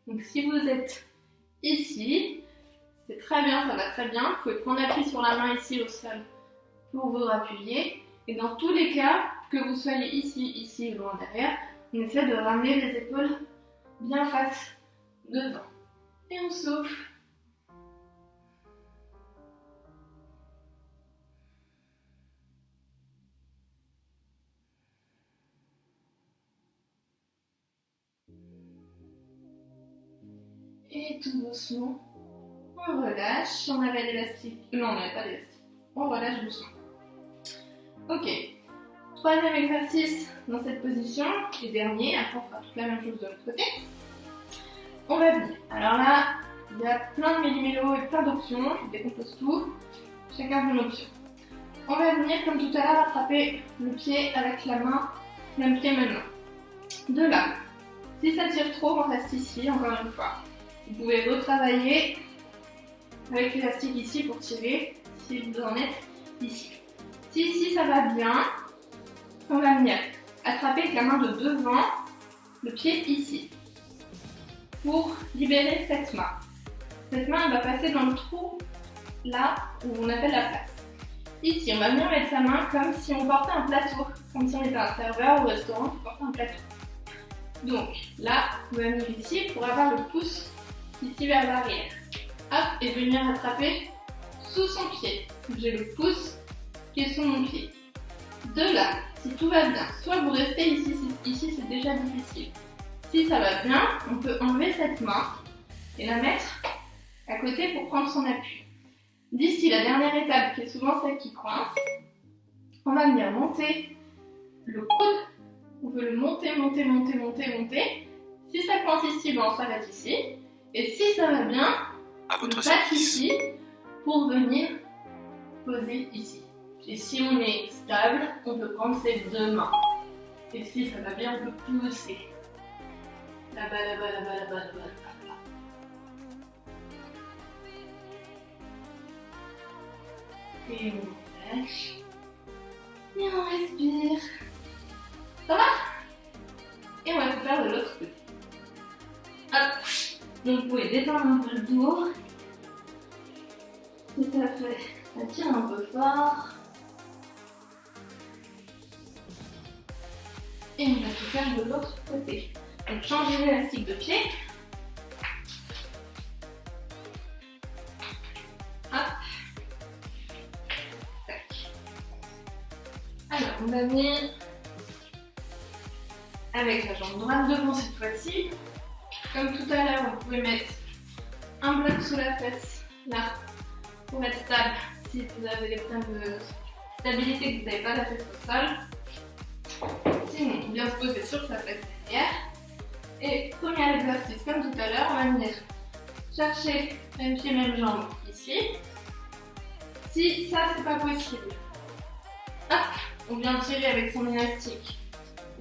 Donc si vous êtes ici, c'est très bien, ça va très bien. Vous pouvez prendre appui sur la main ici au sol pour vous appuyer. Et dans tous les cas, que vous soyez ici ou loin derrière, on essaie de ramener les épaules bien face devant. Et on souffle. Et tout doucement, on relâche. On avait l'élastique. Non, on n'avait pas l'élastique. On relâche doucement. Ok. Troisième exercice dans cette position. Et dernier. Après, on fera toute la même chose de l'autre côté. On va venir. Alors là, il y a plein de méli-mélo et plein d'options. Je décompose tout. Chacun une option. On va venir, comme tout à l'heure, attraper le pied avec la main. Même pied, même main. De là. Si ça tire trop, on reste ici, encore une fois. Vous pouvez retravailler avec l'élastique ici pour tirer, si vous en êtes ici. Si ici ça va bien, on va venir attraper avec la main de devant le pied ici pour libérer cette main. Cette main elle va passer dans le trou là où on appelle la place. Ici, on va venir mettre sa main comme si on portait un plateau, comme si on était un serveur au restaurant qui portait un plateau. Donc là, on va venir ici pour avoir le pouce ici vers l'arrière. Hop, et venir attraper sous son pied. J'ai le pouce qui est sous mon pied. De là, si tout va bien, soit vous restez ici, ici c'est déjà difficile. Si ça va bien, on peut enlever cette main et la mettre à côté pour prendre son appui. D'ici, la dernière étape, qui est souvent celle qui coince, on va venir monter le coude. On veut le monter. Si ça coince ici, ben on s'arrête ici. Et si ça va bien, on passe ici pour venir poser ici. Et si on est stable, on peut prendre ses deux mains. Et si ça va bien, on peut pousser. Là-bas. Et on lâche. Et on respire. Ça va? Et on va tout faire de l'autre côté. Hop. Donc vous pouvez détendre un peu le dos. Si ça fait, ça tire un peu fort. Et on va tout faire de l'autre côté. Donc changez l'élastique de pied. Hop. Tac. Alors on va venir avec la jambe droite devant cette fois-ci. Comme tout à l'heure, vous pouvez mettre un bloc sous la fesse, là, pour être stable. Si vous avez des problèmes de stabilité, que vous n'avez pas la fesse au sol. Sinon, bien se poser sur sa fesse derrière. Et premier exercice, comme tout à l'heure, on va venir chercher même pied, même jambe ici. Si ça, c'est pas possible, hop, on vient tirer avec son élastique.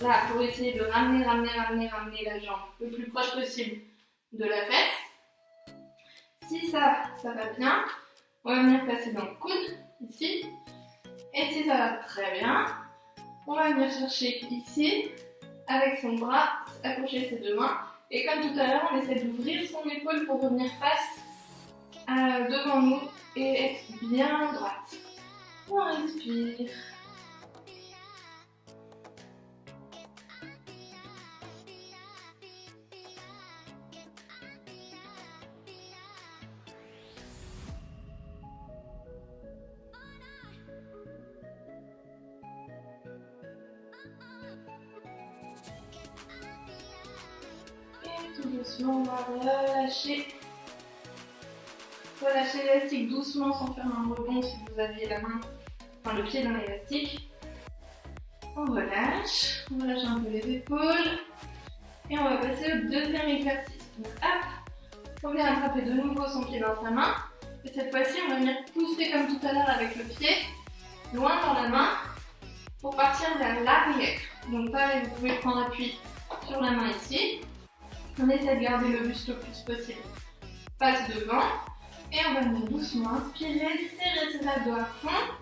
Là, pour essayer de ramener la jambe le plus proche possible de la fesse. Si ça va bien, on va venir placer dans le coude, ici. Et si ça va très bien, on va venir chercher ici, avec son bras, accrocher ses deux mains. Et comme tout à l'heure, on essaie d'ouvrir son épaule pour revenir face devant nous et être bien droite. On respire. Tout doucement, on va relâcher. Relâchez l'élastique doucement sans faire un rebond si vous aviez la main, enfin le pied dans l'élastique. On relâche un peu les épaules. Et on va passer au deuxième exercice. Donc hop, on vient attraper de nouveau son pied dans sa main. Et cette fois-ci, on va venir pousser comme tout à l'heure avec le pied, loin dans la main, pour partir vers l'arrière. Donc pareil, vous pouvez prendre appui sur la main ici. On essaie de garder le buste le plus possible. Passe devant. Et on va venir doucement inspirer, serrer ses abdos à fond.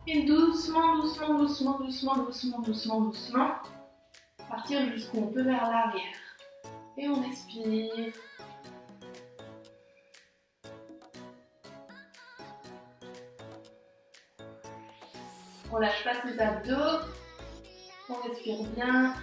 Et doucement, doucement, doucement, doucement, doucement, doucement, doucement, partir jusqu'où on peut vers l'arrière. Et on expire. On lâche pas ses abdos. On respire bien.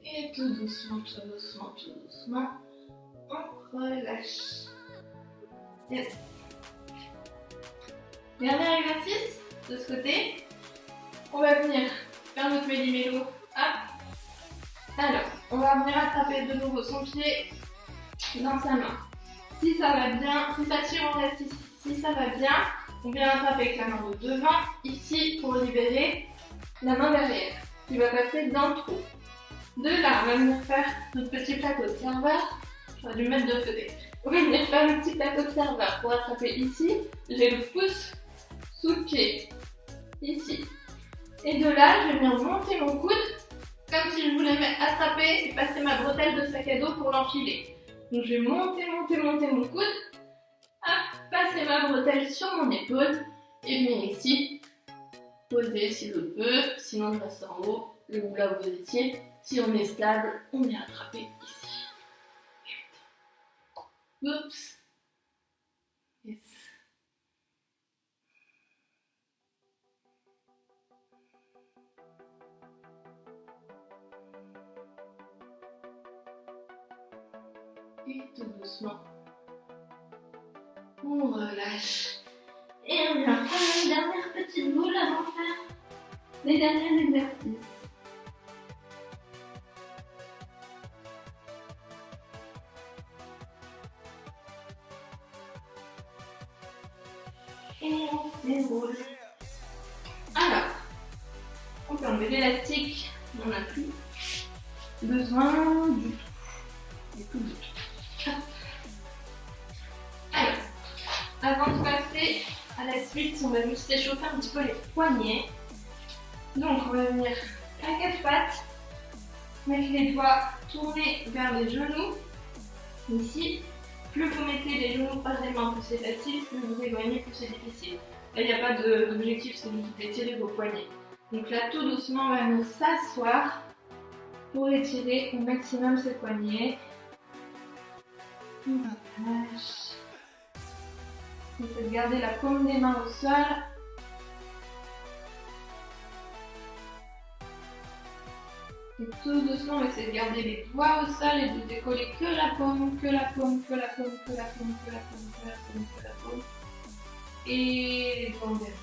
Et tout doucement, tout doucement, tout doucement, on relâche. Yes. Dernier exercice de ce côté. On va venir faire notre méli-mélo. Hop. Alors, on va venir attraper de nouveau son pied dans sa main. Si ça va bien, si ça tire, on reste ici. Si ça va bien, on vient attraper avec la main de devant, ici pour libérer la main derrière, qui va passer dans le trou. De là, on va venir faire notre petit plateau de serveur. J'aurais dû mettre de l'autre côté. On va venir faire le petit plateau de serveur pour attraper ici. J'ai le pouce sous le pied, ici. Et de là, je vais venir monter mon coude, comme si je voulais attraper et passer ma bretelle de sac à dos pour l'enfiler. Donc je vais monter, monter, monter mon coude, hop, passer ma bretelle sur mon épaule et venir ici, poser si je peux, sinon je reste en haut, ou là où vous étiez. Si on est stable, on vient attraper ici. Oups. Yes. Et tout doucement, on relâche. Et on vient faire une dernière petite boule avant de faire les derniers exercices. Et on déroule. Alors, on peut enlever l'élastique, on n'a plus besoin du tout. Du tout, du tout. Alors, avant de passer à la suite, on va juste échauffer un petit peu les poignets. Donc, on va venir à quatre pattes, mettre les doigts tournés vers les genoux. Ici, plus vous mettez les genoux proches des mains, plus c'est facile, plus vous éloignez, plus c'est difficile. Là, il n'y a pas d'objectif, c'est juste d'étirer vos poignets. Donc là, tout doucement, on va venir s'asseoir pour étirer au maximum ses poignets. On relâche. On essaie de garder la paume des mains au sol. Et tout doucement, on essaie de garder les doigts au sol et de décoller que la paume, que la paume, que la paume, que la paume, que la paume, que la paume, que la paume. Et les paumes derrière.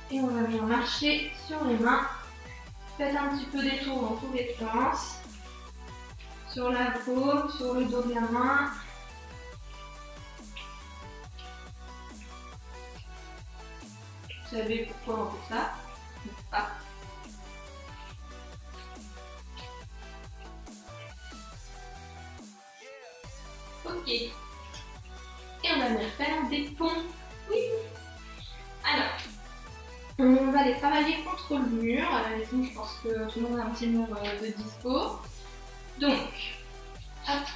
Et on va venir marcher sur les mains. Faites un petit peu des tours dans tous les sens. Sur la paume, sur le dos de la main. Vous savez pourquoi on fait ça? Ah. Ok. Et on va venir faire des ponts. Oui. Alors, on va les travailler contre le mur. À la maison, je pense que tout le monde a un petit mur de dispo. Donc, hop.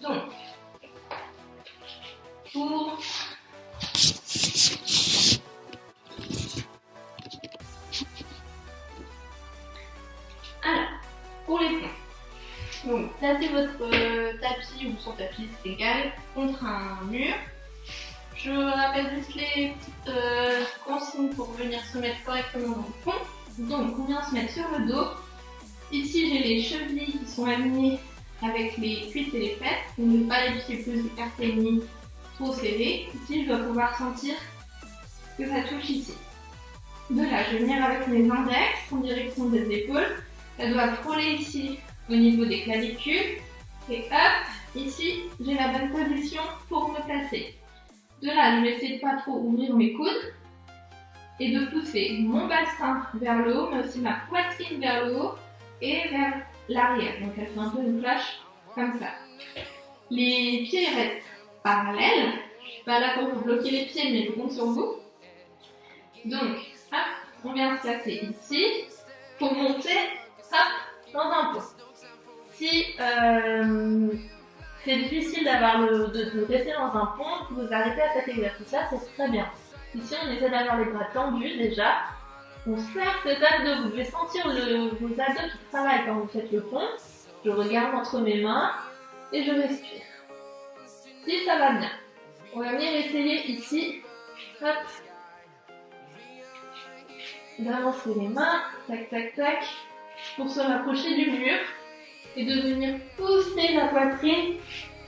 Donc, pour les points. Donc, placez votre tapis ou son tapis, c'est égal, contre un mur. Je rappelle juste les petites consignes pour venir se mettre correctement dans le pont. Donc on vient se mettre sur le dos. Ici j'ai les chevilles qui sont alignées avec les cuisses et les fesses. Donc je n'ai pas les pieds plus écartés ni trop serrés. Ici je dois pouvoir sentir que ça touche ici. De là je vais venir avec mes index en direction des épaules. Ça doit frôler ici au niveau des clavicules. Et hop, ici j'ai la bonne position pour me placer. De là, je vais essayer de pas trop ouvrir mes coudes et de pousser mon bassin vers le haut, mais aussi ma poitrine vers le haut et vers l'arrière. Donc elle fait un peu une cloche comme ça. Les pieds restent parallèles. Je ne suis pas là pour vous bloquer les pieds, mais je compte sur vous. Donc, hop, on vient se placer ici pour monter, hop, dans un pont. Si c'est difficile de rester dans un pont, vous arrêtez à cet exercice-là, c'est très bien. Ici, on essaie d'avoir les bras tendus déjà. On serre ses abdos, vous devez sentir vos abdos qui travaillent quand vous faites le pont. Je regarde entre mes mains et je respire. Si ça va bien, on va venir essayer ici, hop, d'avancer les mains, tac tac tac, pour se rapprocher du mur et de venir pousser la poitrine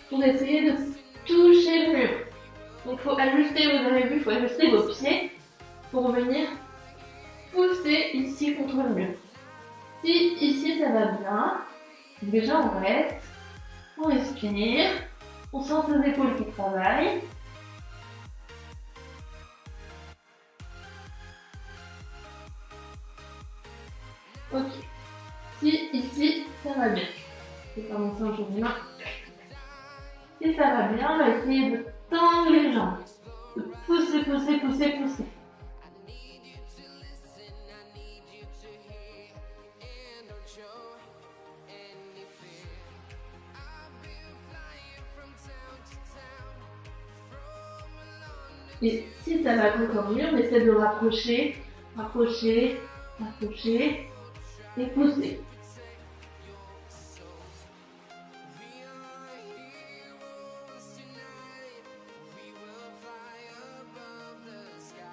pour essayer de toucher le mur. Donc il faut ajuster, vous avez vu, il faut ajuster vos pieds pour venir pousser ici contre le mur. Si ici ça va bien, déjà on reste, on respire, on sent ses épaules qui travaillent. Ok. Si ici ça va bien, je vais commencer en jour de main. Si ça va bien, on va essayer de tendre les jambes, de pousser, pousser, pousser, pousser. Et si ça va encore mieux, on essaie de rapprocher, rapprocher, rapprocher et pousser.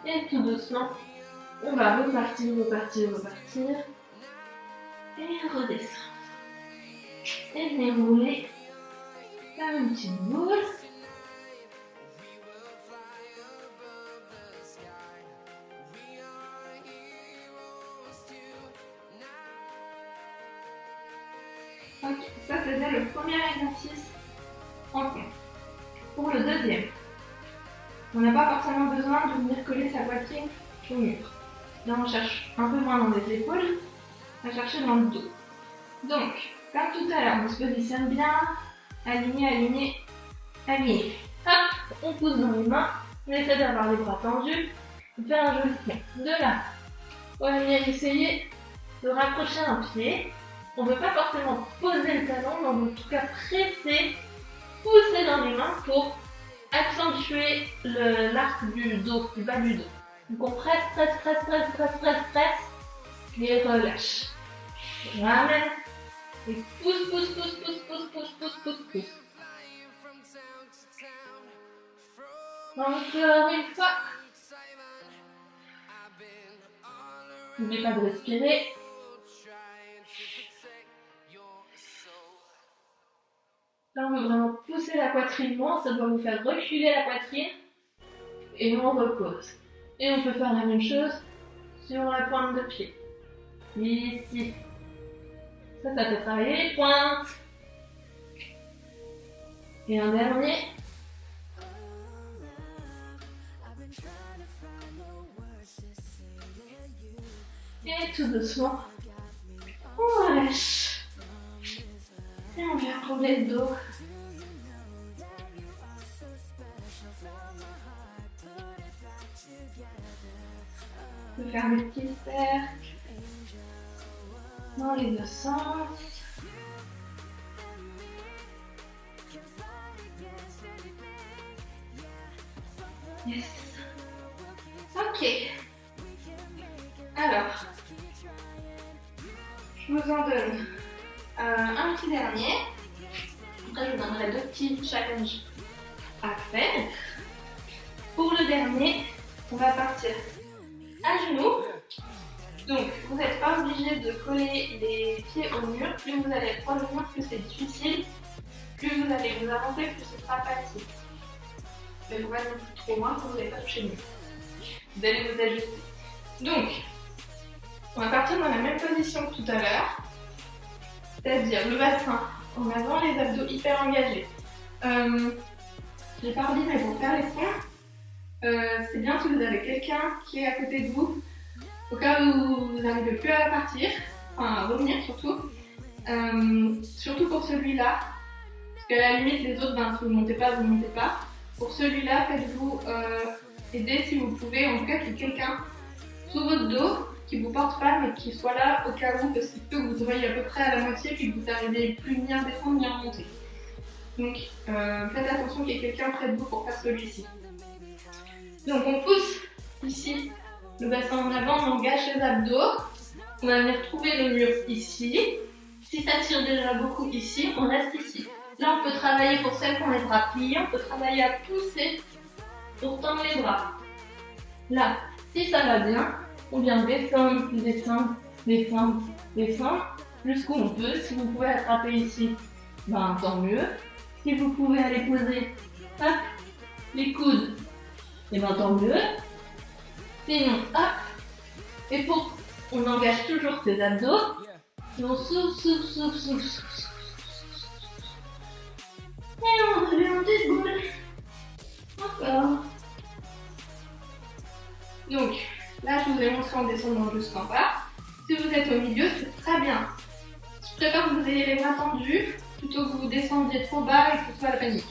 Et tout doucement, on va repartir, repartir, repartir. Et redescendre. Et venir rouler comme une petite boule. Ok, ça c'était le premier exercice en pont. Pour le deuxième, on n'a pas forcément besoin de venir coller sa poitrine au mur. Là on cherche un peu moins dans les épaules, on va chercher dans le dos. Donc, comme tout à l'heure, on se positionne bien, aligné, aligné, aligné. Hop, on pousse dans les mains, on essaie d'avoir les bras tendus, de faire un joli pont. De là, on va venir essayer de rapprocher un pied. On ne veut pas forcément poser le talon, mais on veut en tout cas presser, pousser dans les mains pour accentuer l'arc du dos, du bas du dos. Donc on presse, presse, presse, presse, presse, presse, presse, et relâche. On ramène, et pousse, pousse, pousse, pousse, pousse, pousse, pousse, pousse, pousse. Encore une fois. N'oubliez pas de respirer. Là, on veut vraiment pousser la poitrine loin, ça doit vous faire reculer la poitrine et on repose. Et on peut faire la même chose sur la pointe de pied. Ici. Ça fait travailler les pointes. Et un dernier. Et tout doucement, on relâche. Et on vient rouler le dos. On peut faire des petits cercles dans les deux sens. Yes. Ok. Alors, je vous en donne un petit dernier. Après, je vous donnerai deux petits challenges à faire. Pour le dernier, on va partir à genoux. Donc, vous n'êtes pas obligé de coller les pieds au mur. Plus vous allez être proche du mur, plus c'est difficile. Plus vous allez vous avancer, plus ce sera facile. Mais il ne faut pas non plus trop loin quand vous n'allez pas toucher le mur. Vous allez vous ajuster. Donc, on va partir dans la même position que tout à l'heure. C'est-à-dire le bassin en avant, les abdos hyper engagés. J'ai pas redit, mais pour faire les points, c'est bien si vous avez quelqu'un qui est à côté de vous, au cas où vous n'arrivez plus à partir, enfin à revenir surtout. Surtout pour celui-là, parce qu'à la limite les autres, si vous ne montez pas, vous ne montez pas. Pour celui-là, faites-vous aider si vous pouvez, en tout cas qu'il y ait quelqu'un sous votre dos qui vous porte pas, mais qui soit là au cas où, parce qu'il peut que vous soyez à peu près à la moitié, puis que vous n'arrivez plus ni à descendre ni à remonter. Donc faites attention qu'il y ait quelqu'un près de vous pour faire celui-ci. Donc on pousse ici le bassin en avant, on engage les abdos. On va venir trouver le mur ici. Si ça tire déjà beaucoup ici, on reste ici. Là on peut travailler pour celles qui ont les bras pliés, on peut travailler à pousser pour tendre les bras. Là, si ça va bien, on vient descendre, descendre, descendre, descendre, jusqu'où on peut. Si vous pouvez attraper ici, tant mieux. Si vous pouvez aller poser hop, les coudes, tant mieux. Sinon, hop, et on engage toujours ses abdos. Et on souffle, souffle, souffle, souffle, souffle. Et on revient en petite boule. Encore. Donc, là, je vous ai montré en descendant jusqu'en bas. Si vous êtes au milieu, c'est très bien. Je préfère que vous ayez les bras tendus plutôt que vous descendiez trop bas et que ce soit la panique.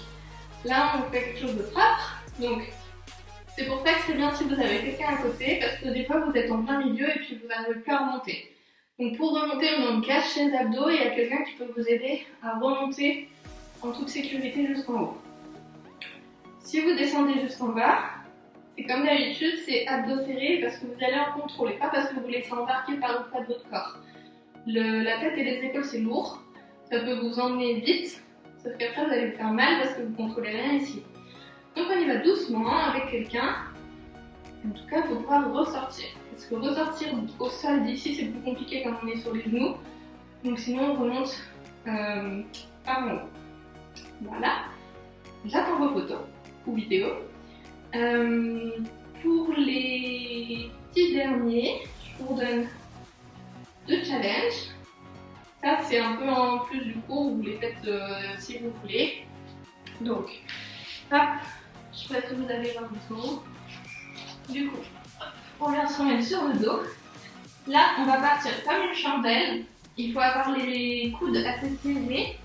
Là, on fait quelque chose de propre. Donc, c'est pour ça que c'est bien si vous avez quelqu'un à côté, parce que des fois, vous êtes en plein milieu et puis vous n'arrivez plus à remonter. Donc, pour remonter, on cache les abdos et il y a quelqu'un qui peut vous aider à remonter en toute sécurité jusqu'en haut. Si vous descendez jusqu'en bas, c'est comme d'habitude, c'est abdos serrés parce que vous allez en contrôler, pas parce que vous laissez embarquer par le poids de votre corps. La tête et les épaules, c'est lourd, ça peut vous emmener vite, sauf qu'après vous allez vous faire mal parce que vous ne contrôlez rien ici. Donc on y va doucement avec quelqu'un. En tout cas, il faut pouvoir ressortir. Parce que ressortir au sol d'ici, c'est plus compliqué quand on est sur les genoux. Donc sinon, on remonte par en haut. Voilà. J'attends vos photos ou vidéos. Pour les petits derniers, je vous donne 2 challenges. Ça, c'est un peu en plus du cours, vous les faites si vous voulez. Donc, hop, je sais pas si vous avez 20 secondes. Du coup, hop, on vient se remettre sur le dos. Là, on va partir comme une chandelle. Il faut avoir les coudes assez serrés.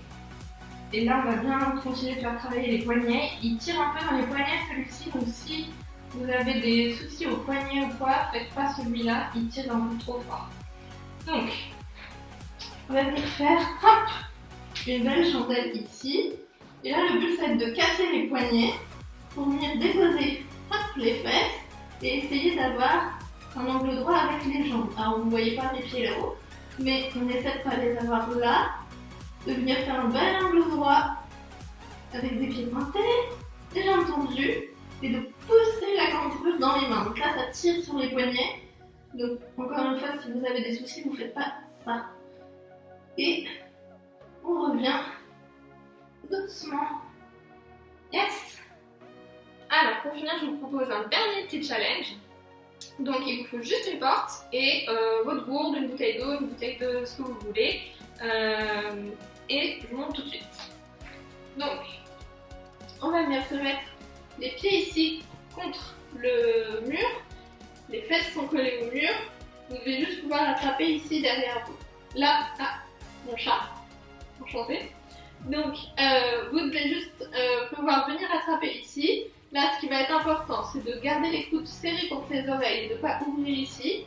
Et là, on va bien continuer de faire travailler les poignets. Il tire un peu dans les poignets celui-ci, donc si vous avez des soucis aux poignets ou quoi, faites pas celui-là, il tire un peu trop fort. Donc, on va venir faire hop, une belle chandelle ici. Et là, le but, c'est de casser les poignets pour venir déposer hop, les fesses et essayer d'avoir un angle droit avec les jambes. Alors, vous ne voyez pas mes pieds là-haut, mais on essaie de ne pas les avoir là, de venir faire un bel angle droit avec des pieds pointés, des jambes tendues et de pousser la cambrure dans les mains. Donc là, ça tire sur les poignets. Donc, encore une fois, si vous avez des soucis, vous ne faites pas ça. Et on revient doucement. Yes! Alors, pour finir, je vous propose un dernier petit challenge. Donc, il vous faut juste une porte et votre gourde, une bouteille d'eau, une bouteille de ce que vous voulez. Et je vous montre tout de suite. Donc, on va venir se mettre les pieds ici contre le mur. Les fesses sont collées au mur. Vous devez juste pouvoir attraper ici derrière vous. Là, mon chat. Enchanté. Donc, vous devez juste pouvoir venir attraper ici. Là, ce qui va être important, c'est de garder les coudes serrés contre les oreilles et de ne pas ouvrir ici.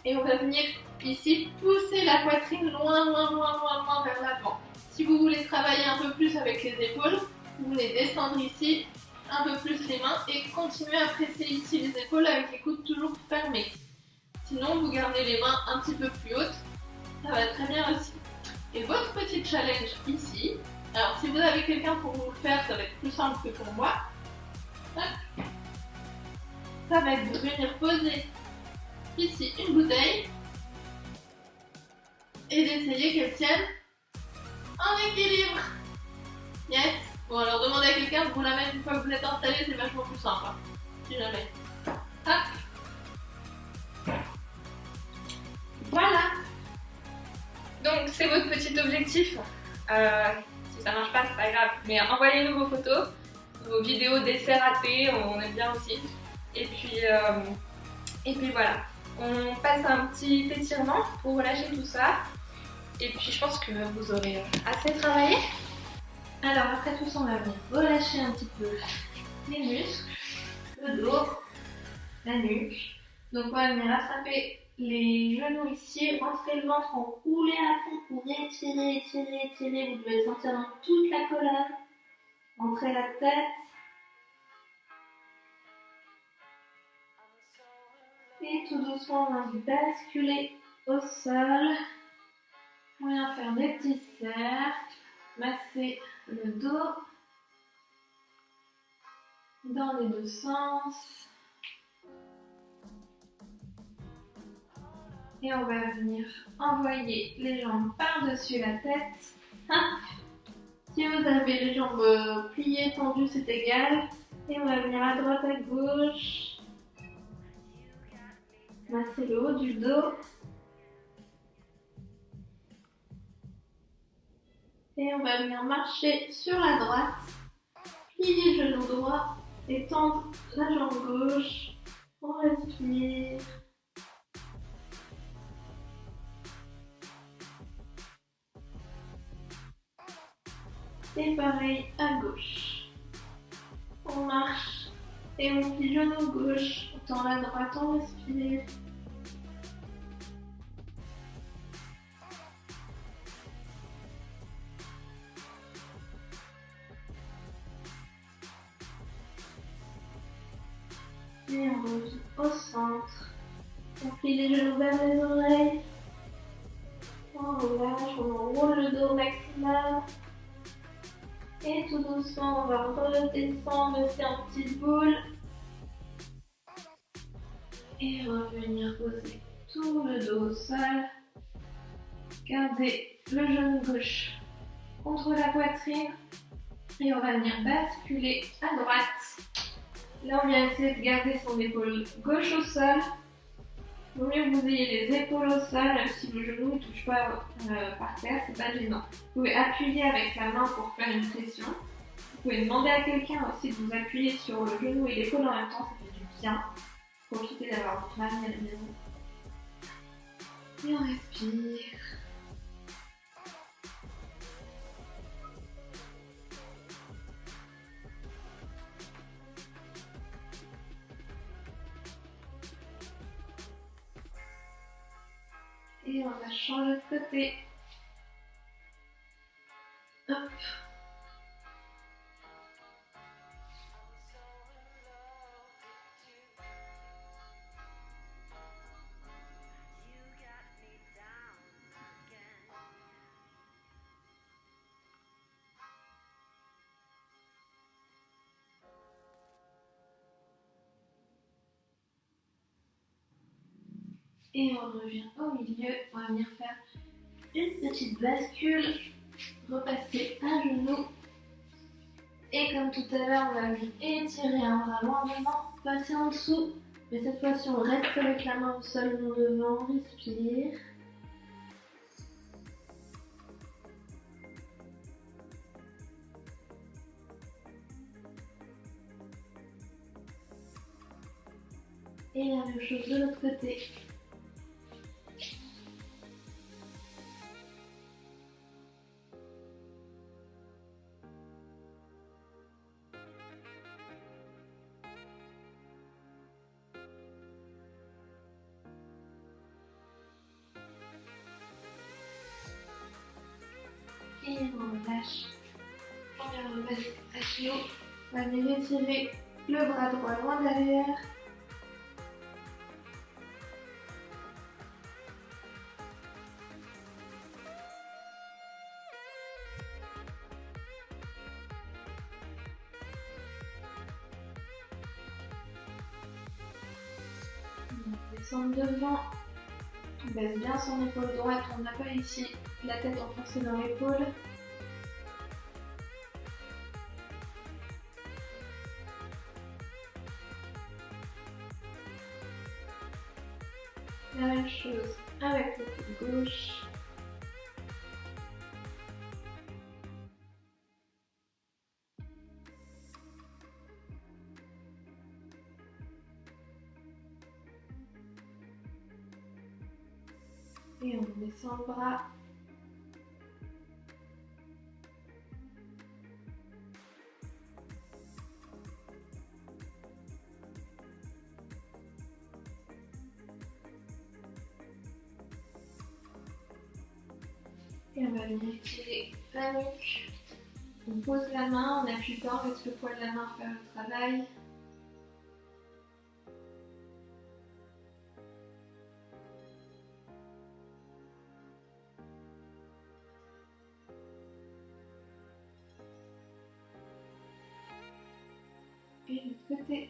Et on va venir ici pousser la poitrine loin, loin, loin, loin, loin vers l'avant. Si vous voulez travailler un peu plus avec les épaules, vous venez descendre ici un peu plus les mains et continuer à presser ici les épaules avec les coudes toujours fermés. Sinon, vous gardez les mains un petit peu plus hautes, ça va très bien aussi. Et votre petit challenge ici, alors si vous avez quelqu'un pour vous le faire, ça va être plus simple que pour moi. Hop. ça va être de venir poser ici une bouteille et d'essayer qu'elle tienne en équilibre. Yes. Bon, alors demandez à quelqu'un de vous la mettre une fois que vous l'êtes installé, c'est vachement plus simple. Hein, si jamais. Hop. Voilà. Donc c'est votre petit objectif. Si ça marche pas, c'est pas grave. Mais envoyez-nous vos photos, vos vidéos d'essais ratés, on aime bien aussi. Et puis voilà. On passe à un petit étirement pour relâcher tout ça. Et puis je pense que vous aurez assez travaillé. Alors après tout ça, on va venir relâcher un petit peu les muscles, le dos, la nuque. Donc on va venir attraper les genoux ici, rentrer le ventre, en rouler à fond pour étirer, étirer, étirer. Vous devez le sentir dans toute la colonne. Entrez la tête. Et tout doucement, on va basculer au sol. On vient faire des petits cercles, masser le dos dans les deux sens. Et on va venir envoyer les jambes par-dessus la tête. Si vous avez les jambes pliées, tendues, c'est égal. Et on va venir à droite, à gauche. Masser le haut du dos. Et on va venir marcher sur la droite. Plier le genou droit et tendre la jambe gauche. On respire. Et pareil à gauche. On marche et on plie le genou gauche. On tend la droite, on respire. Et on revient au centre. On plie les genoux vers les oreilles. On relâche, on enroule le dos au maximum. Et tout doucement, on va redescendre aussi en petite boule. Et revenir poser tout le dos au sol. Gardez le genou gauche contre la poitrine. Et on va venir basculer à droite. Là, on vient essayer de garder son épaule gauche au sol. Il vaut mieux que vous ayez les épaules au sol, même si le genou ne touche pas par terre, c'est pas gênant. Vous pouvez appuyer avec la main pour faire une pression. Vous pouvez demander à quelqu'un aussi de vous appuyer sur le genou et l'épaule en même temps, ça fait du bien. Profitez d'avoir votre mari à la maison. Et on respire. Et on va changer de côté. Hop. Et on revient au milieu. On va venir faire une petite bascule. Repasser à genoux. Et comme tout à l'heure, on va venir étirer un bras loin devant, passer en dessous. Mais cette fois-ci, on reste avec la main au sol, non devant. Respire. Et la même chose de l'autre côté. Et on lâche. On vient remettre à genoux. On va venir étirer le bras droit loin derrière. descend devant. On baisse bien son épaule droite, on n'a pas ici la tête enfoncée dans l'épaule. La même chose avec le coude gauche. Et on descend le bras. Et on va venir étirer la nuque. On pose la main, on appuie pas, on laisse le poids de la main faire le travail. Et de l'autre côté.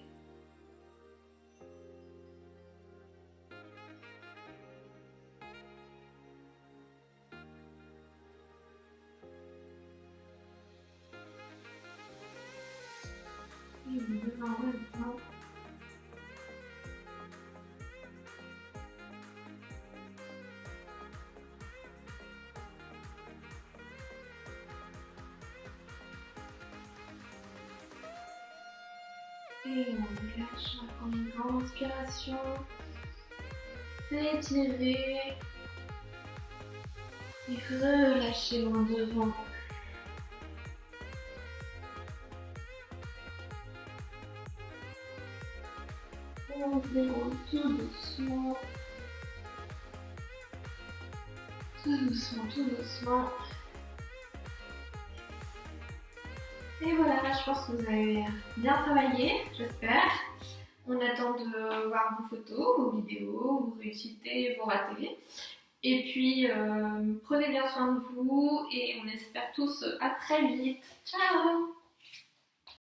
Et on devant en même temps. Et on relâche, on prend une grande inspiration. S'étirer. Et relâcher loin devant. On déroule tout doucement. Tout doucement, tout doucement. Et voilà, je pense que vous avez bien travaillé, j'espère. On attend de voir vos photos, vos vidéos, vos réussites, vos ratés. Et puis, prenez bien soin de vous et on espère tous à très vite. Ciao!